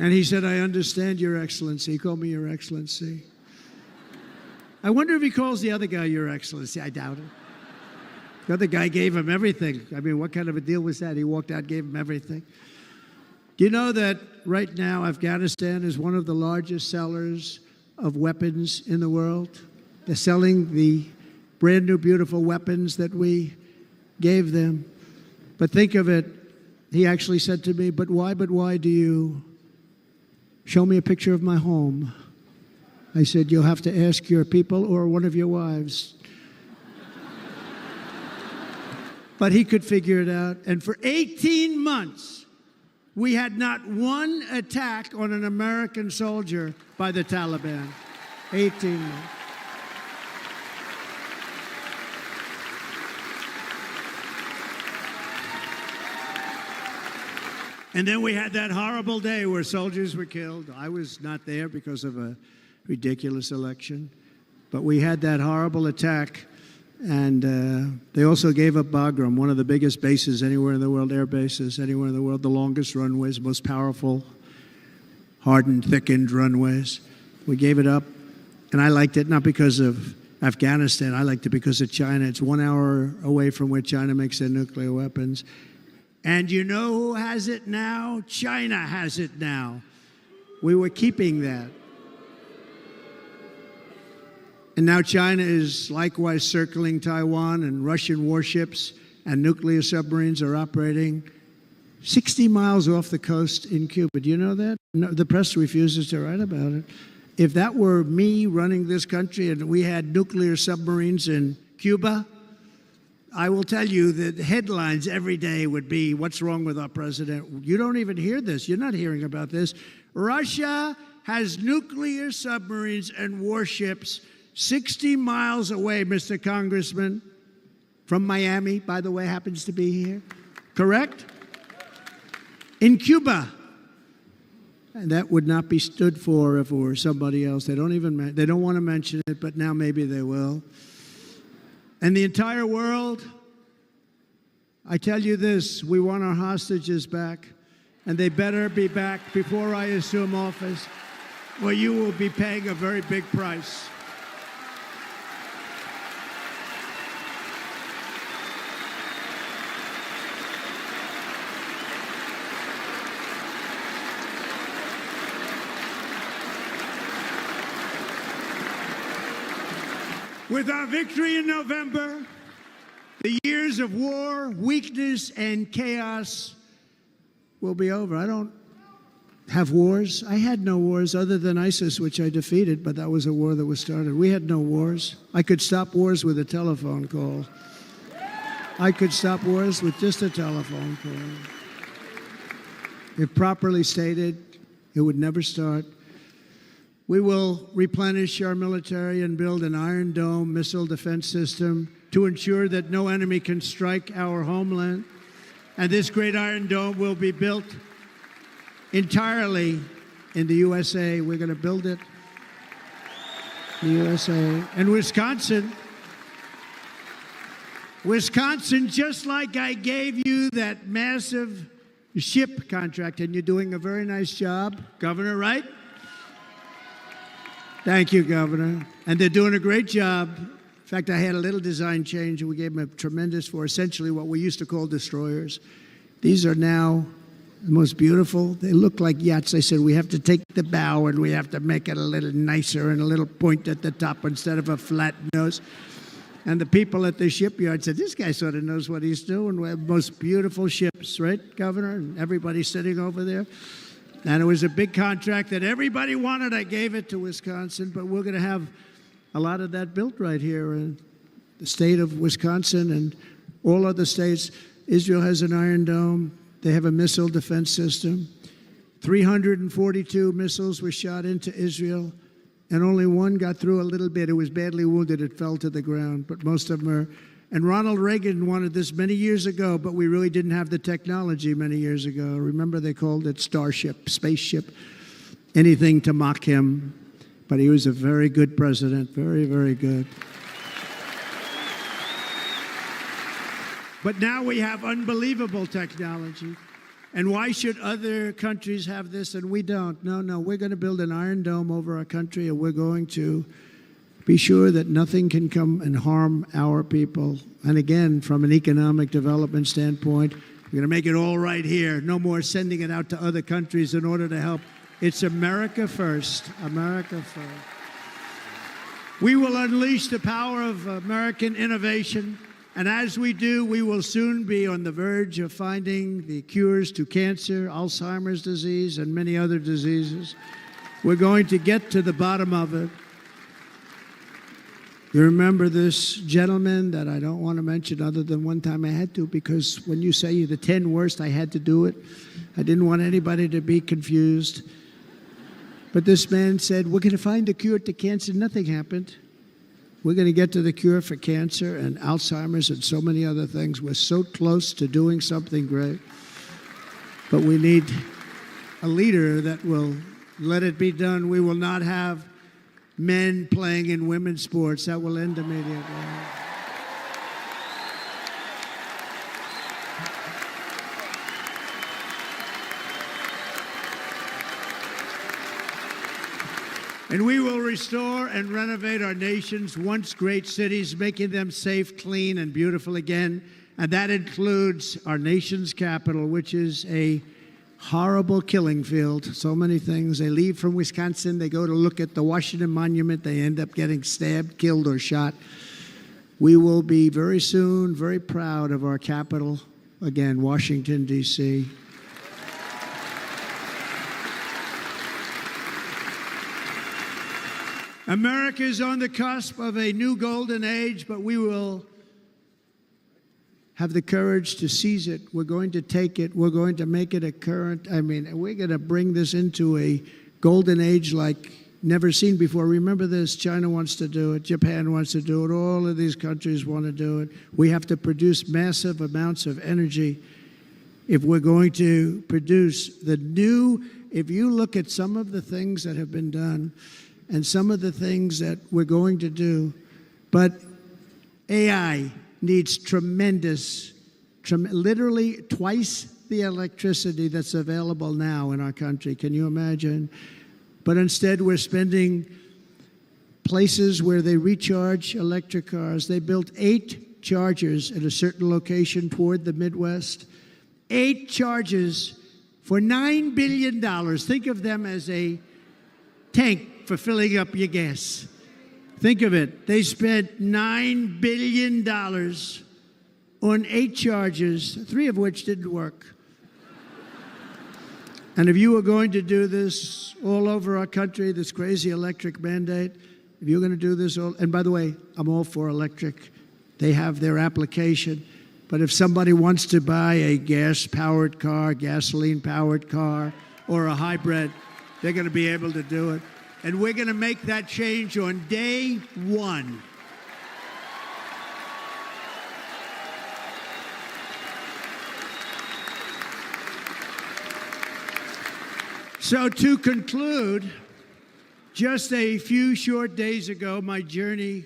And he said, I understand, Your Excellency. He called me Your Excellency. I wonder if he calls the other guy Your Excellency. I doubt it. The other guy gave him everything. I mean, what kind of a deal was that? He walked out, gave him everything. Do you know that right now Afghanistan is one of the largest sellers of weapons in the world? They're selling the brand new, beautiful weapons that we gave them. But think of it, he actually said to me, but why do you show me a picture of my home? I said, you'll have to ask your people or one of your wives. But he could figure it out. And for 18 months, we had not one attack on an American soldier by the Taliban. 18 months. And then we had that horrible day where soldiers were killed. I was not there because of a ridiculous election. But we had that horrible attack. And they also gave up Bagram, one of the biggest bases anywhere in the world, air bases anywhere in the world, the longest runways, most powerful, hardened, thickened runways. We gave it up. And I liked it not because of Afghanistan. I liked it because of China. It's 1 hour away from where China makes their nuclear weapons. And you know who has it now? China has it now. We were keeping that. And now China is likewise circling Taiwan, and Russian warships and nuclear submarines are operating 60 miles off the coast in Cuba. Do you know that? No, the press refuses to write about it. If that were me running this country and we had nuclear submarines in Cuba, I will tell you that headlines every day would be, what's wrong with our president? You don't even hear this. You're not hearing about this. Russia has nuclear submarines and warships 60 miles away, Mr. Congressman, from Miami, by the way, happens to be here. Correct? In Cuba. And that would not be stood for if it were somebody else. They don't want to mention it, but now maybe they will. And the entire world, I tell you this, we want our hostages back, and they better be back before I assume office, or you will be paying a very big price. With our victory in November, the years of war, weakness, and chaos will be over. I don't have wars. I had no wars other than ISIS, which I defeated, but that was a war that was started. We had no wars. I could stop wars with a telephone call. I could stop wars with just a telephone call. If properly stated, it would never start. We will replenish our military and build an Iron Dome missile defense system to ensure that no enemy can strike our homeland. And this great Iron Dome will be built entirely in the USA. We're going to build it in the USA. And Wisconsin, just like I gave you that massive ship contract, and you're doing a very nice job, Governor, right? Thank you, Governor. And they're doing a great job. In fact, I had a little design change, and we gave them a tremendous for essentially what we used to call destroyers. These are now the most beautiful. They look like yachts. I said, we have to take the bow and we have to make it a little nicer and a little point at the top instead of a flat nose. And the people at the shipyard said, this guy sort of knows what he's doing. We have the most beautiful ships, right, Governor? And everybody's sitting over there. And it was a big contract that everybody wanted. I gave it to Wisconsin, but we're going to have a lot of that built right here in the state of Wisconsin and all other states. Israel has an Iron Dome. They have a missile defense system. 342 missiles were shot into Israel, and only one got through a little bit. It was badly wounded. It fell to the ground, but most of them are. And Ronald Reagan wanted this many years ago, but we really didn't have the technology many years ago. Remember, they called it Starship, spaceship, anything to mock him. But he was a very good president, very, very good. But now we have unbelievable technology. And why should other countries have this and we don't? No, we're going to build an Iron Dome over our country, and we're going to be sure that nothing can come and harm our people. And again, from an economic development standpoint, we're going to make it all right here. No more sending it out to other countries in order to help. It's America first. America first. We will unleash the power of American innovation. And as we do, we will soon be on the verge of finding the cures to cancer, Alzheimer's disease, and many other diseases. We're going to get to the bottom of it. You remember this gentleman that I don't want to mention other than one time I had to, because when you say the 10 worst, I had to do it. I didn't want anybody to be confused. But this man said, we're going to find a cure to cancer. Nothing happened. We're going to get to the cure for cancer and Alzheimer's and so many other things. We're so close to doing something great. But we need a leader that will let it be done. We will not have men playing in women's sports. That will end immediately. And we will restore and renovate our nation's once great cities, making them safe, clean, and beautiful again. And that includes our nation's capital, which is a horrible killing field. So many things. They leave from Wisconsin, they go to look at the Washington Monument, they end up getting stabbed, killed, or shot. We will be very soon very proud of our capital, again, Washington, D.C. America is on the cusp of a new golden age, but we will have the courage to seize it. We're going to take it. We're going to make it a current. We're going to bring this into a golden age like never seen before. Remember this, China wants to do it. Japan wants to do it. All of these countries want to do it. We have to produce massive amounts of energy if we're going to produce the new. If you look at some of the things that have been done, and some of the things that we're going to do. But AI needs literally twice the electricity that's available now in our country. Can you imagine? But instead, we're spending places where they recharge electric cars. They built 8 chargers at a certain location toward the Midwest. 8 chargers for $9 billion. Think of them as a tank for filling up your gas. Think of it. They spent $9 billion on 8 chargers, 3 of which didn't work. And if you were going to do this all over our country, this crazy electric mandate, if you're going to do this and by the way, I'm all for electric. They have their application. But if somebody wants to buy a gas-powered car, gasoline-powered car, or a hybrid, they're going to be able to do it. And we're going to make that change on day 1. So to conclude, just a few short days ago, my journey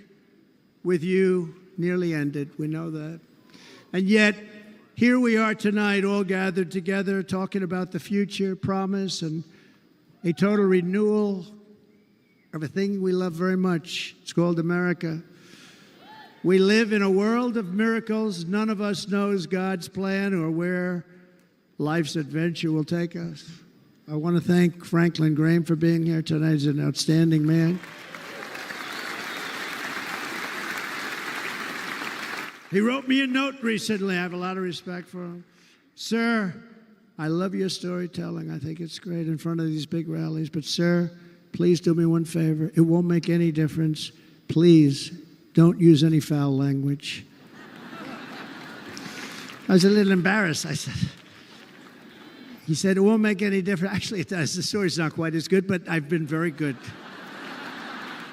with you nearly ended. We know that. And yet, here we are tonight, all gathered together, talking about the future, promise, and a total renewal of a thing we love very much. It's called America. We live in a world of miracles. None of us knows God's plan or where life's adventure will take us. I want to thank Franklin Graham for being here tonight. He's an outstanding man. He wrote me a note recently. I have a lot of respect for him. Sir, I love your storytelling. I think it's great in front of these big rallies. But sir, please do me one favor. It won't make any difference. Please don't use any foul language. I was a little embarrassed. I said, he said, it won't make any difference. Actually, it does. The story's not quite as good, but I've been very good.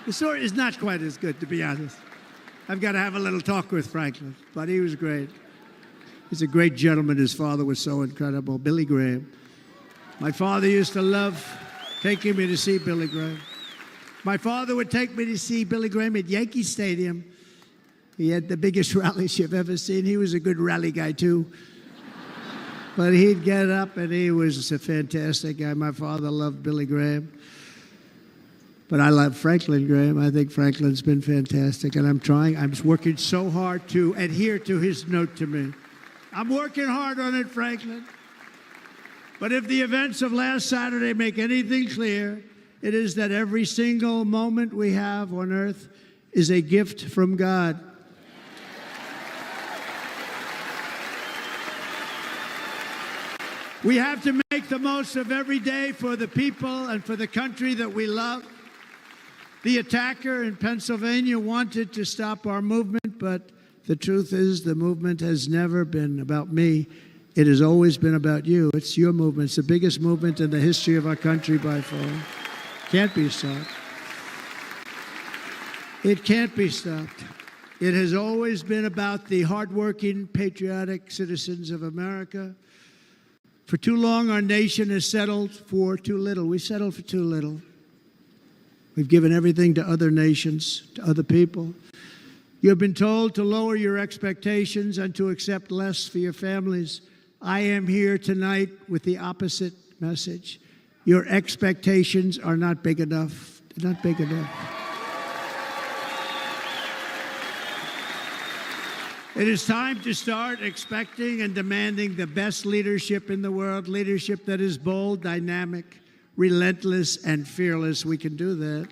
The story is not quite as good, to be honest. I've got to have a little talk with Franklin, but he was great. He's a great gentleman. His father was so incredible, Billy Graham. My father used to love taking me to see Billy Graham. My father would take me to see Billy Graham at Yankee Stadium. He had the biggest rallies you've ever seen. He was a good rally guy, too. But he'd get up, and he was a fantastic guy. My father loved Billy Graham. But I love Franklin Graham. I think Franklin's been fantastic, and I'm working so hard to adhere to his note to me. I'm working hard on it, Franklin. But if the events of last Saturday make anything clear, it is that every single moment we have on earth is a gift from God. We have to make the most of every day for the people and for the country that we love. The attacker in Pennsylvania wanted to stop our movement, but the truth is the movement has never been about me. It has always been about you. It's your movement. It's the biggest movement in the history of our country by far. Can't be stopped. It can't be stopped. It has always been about the hardworking, patriotic citizens of America. For too long, our nation has settled for too little. We settled for too little. We've given everything to other nations, to other people. You have been told to lower your expectations and to accept less for your families. I am here tonight with the opposite message. Your expectations are not big enough. You're not big enough. It is time to start expecting and demanding the best leadership in the world, leadership that is bold, dynamic, relentless, and fearless. We can do that.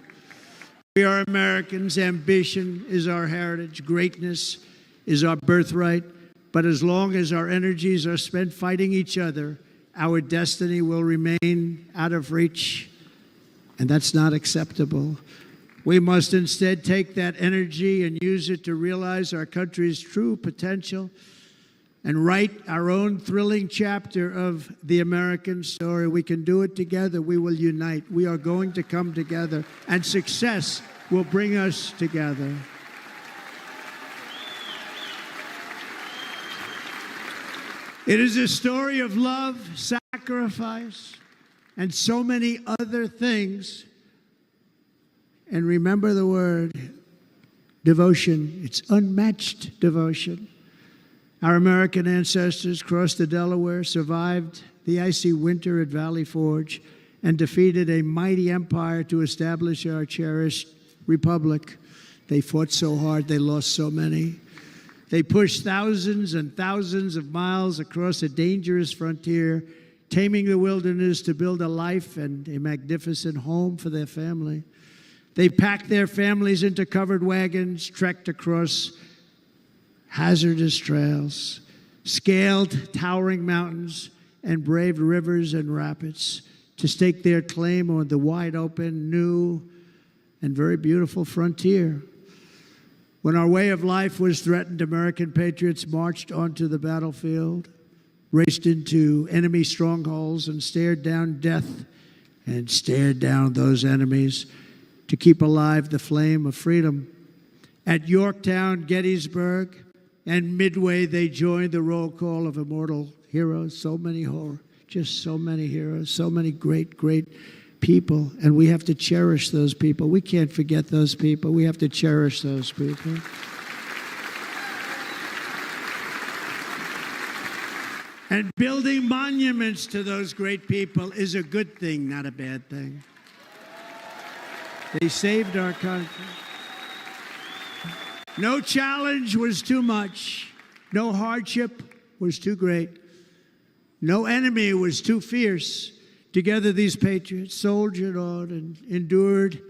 We are Americans. Ambition is our heritage. Greatness is our birthright. But as long as our energies are spent fighting each other, our destiny will remain out of reach, and that's not acceptable. We must instead take that energy and use it to realize our country's true potential and write our own thrilling chapter of the American story. We can do it together. We will unite. We are going to come together, and success will bring us together. It is a story of love, sacrifice, and so many other things. And remember the word, devotion. It's unmatched devotion. Our American ancestors crossed the Delaware, survived the icy winter at Valley Forge, and defeated a mighty empire to establish our cherished republic. They fought so hard, they lost so many. They pushed thousands and thousands of miles across a dangerous frontier, taming the wilderness to build a life and a magnificent home for their family. They packed their families into covered wagons, trekked across hazardous trails, scaled towering mountains, and braved rivers and rapids to stake their claim on the wide open, new, and very beautiful frontier. When our way of life was threatened, American patriots marched onto the battlefield, raced into enemy strongholds, and stared down death and stared down those enemies to keep alive the flame of freedom. At Yorktown, Gettysburg, and Midway, they joined the roll call of immortal heroes. So many heroes, so many great, great people. And we have to cherish those people. We can't forget those people. We have to cherish those people. And building monuments to those great people is a good thing, not a bad thing. They saved our country. No challenge was too much. No hardship was too great. No enemy was too fierce. Together, these patriots soldiered on and endured,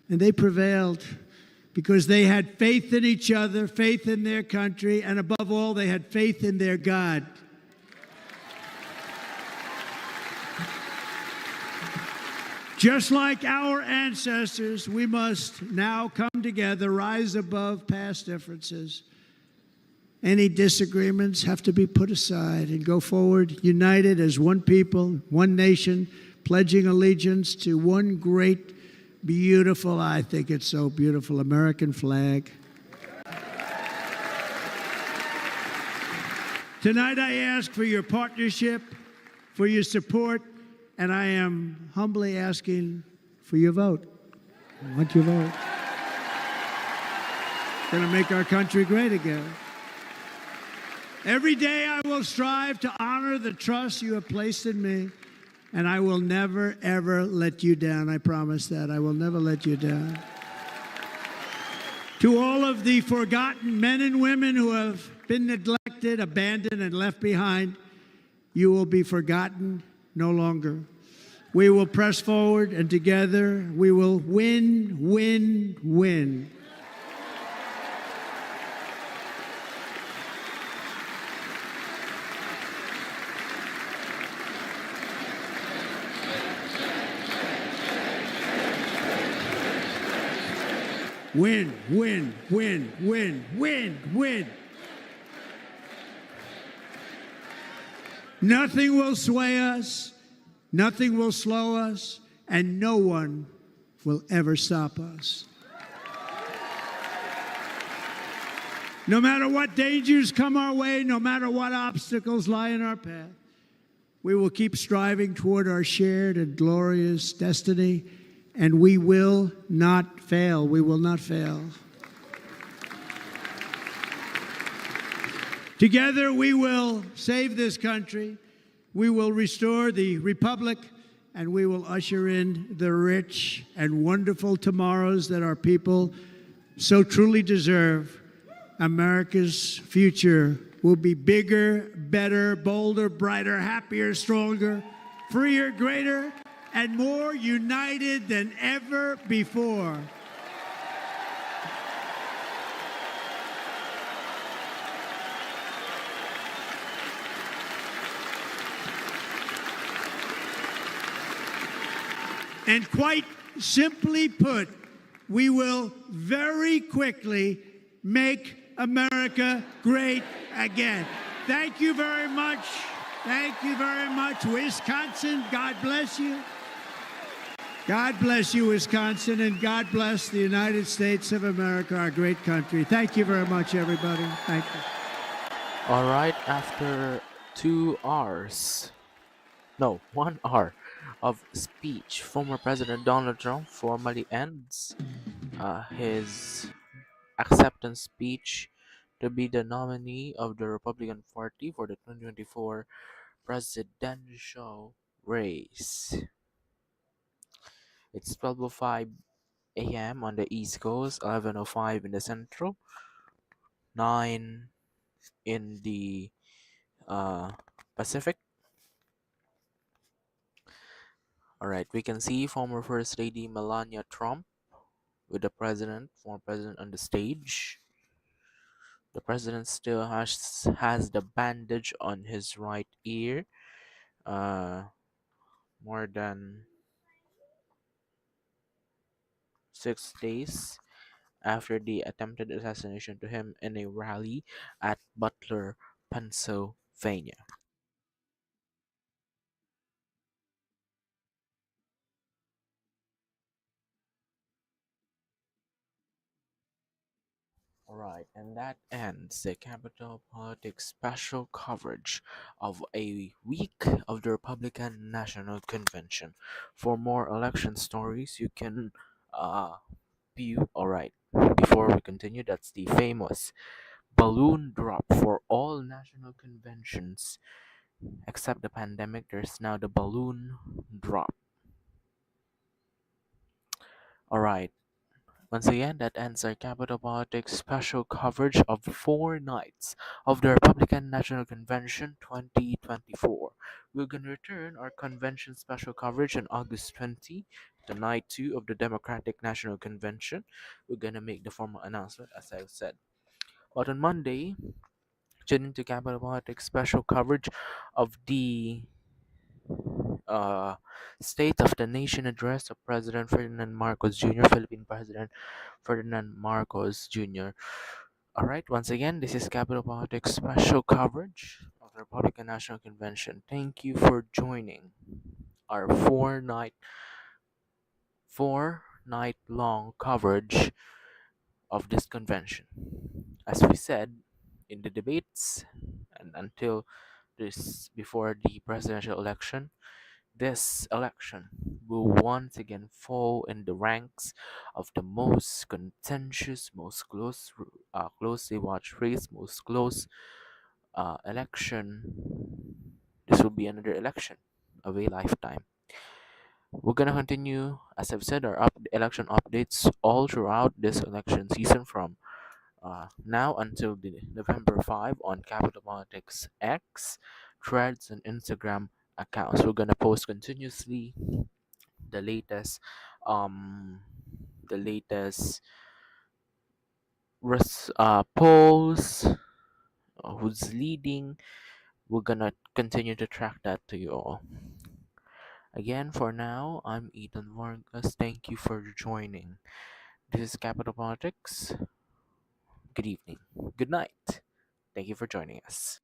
and they prevailed because they had faith in each other, faith in their country, and above all, they had faith in their God. Just like our ancestors, we must now come together, rise above past differences. Any disagreements have to be put aside and go forward, united as one people, one nation, pledging allegiance to one great, beautiful, I think it's so beautiful, American flag. Tonight I ask for your partnership, for your support, and I am humbly asking for your vote. I want your vote. It's going to make our country great again. Every day I will strive to honor the trust you have placed in me, and I will never, ever let you down. I promise that. I will never let you down. To all of the forgotten men and women who have been neglected, abandoned, and left behind, you will be forgotten no longer. We will press forward, and together we will win, win, win. Win, win, win, win, win, win. Nothing will sway us, nothing will slow us, and no one will ever stop us. No matter what dangers come our way, no matter what obstacles lie in our path, we will keep striving toward our shared and glorious destiny, and we will not fail. We will not fail. Together we will save this country. We will restore the republic, and we will usher in the rich and wonderful tomorrows that our people so truly deserve. America's future will be bigger, better, bolder, brighter, happier, stronger, freer, greater, and more united than ever before. And quite simply put, we will very quickly make America great again. Thank you very much. Thank you very much, Wisconsin. God bless you. God bless you, Wisconsin, and God bless the United States of America, our great country. Thank you very much, everybody. Thank you. All right, after 2 hours, no, 1 hour of speech, former President Donald Trump formally ends his acceptance speech to be the nominee of the Republican Party for the 2024 presidential race. It's 12:05 a.m. on the East Coast, 11:05 in the Central, 9 in the Pacific. All right, we can see former First Lady Melania Trump with the former president on the stage. The president still has the bandage on his right ear. More than 6 days after the attempted assassination to him in a rally at Butler, Pennsylvania. Alright, and that ends the Capital Politics special coverage of a week of the Republican National Convention. For more election stories, you can view. Alright, before we continue, that's the famous balloon drop for all national conventions except the pandemic. There's now the balloon drop. Alright, once again, that ends our Capital Politics special coverage of 4 nights of the Republican National Convention 2024. We're going to return our convention special coverage on August 20, the night 2 of the Democratic National Convention. We're going to make the formal announcement, as I've said. But on Monday, tune into Capital Politics special coverage of the State of the Nation address of President Ferdinand Marcos Jr., Philippine President Ferdinand Marcos Jr. Alright, once again, this is Capital Politics special coverage of the Republican National Convention. Thank you for joining our four night long coverage of this convention. As we said in the debates and until this before the presidential election, this election will once again fall in the ranks of the most contentious, most closely watched race, most close election. This will be another election of a lifetime. We're gonna continue, as I've said, our election updates all throughout this election season from now until the November 5 on Capital Politics X, Threads, and Instagram accounts. We're gonna post continuously the latest um the latest polls, who's leading. We're gonna continue to track that to you all. Again, for now, I'm Ethan Vargas. Thank you for joining. This is Capital Politics. Good evening. Good night. Thank you for joining us.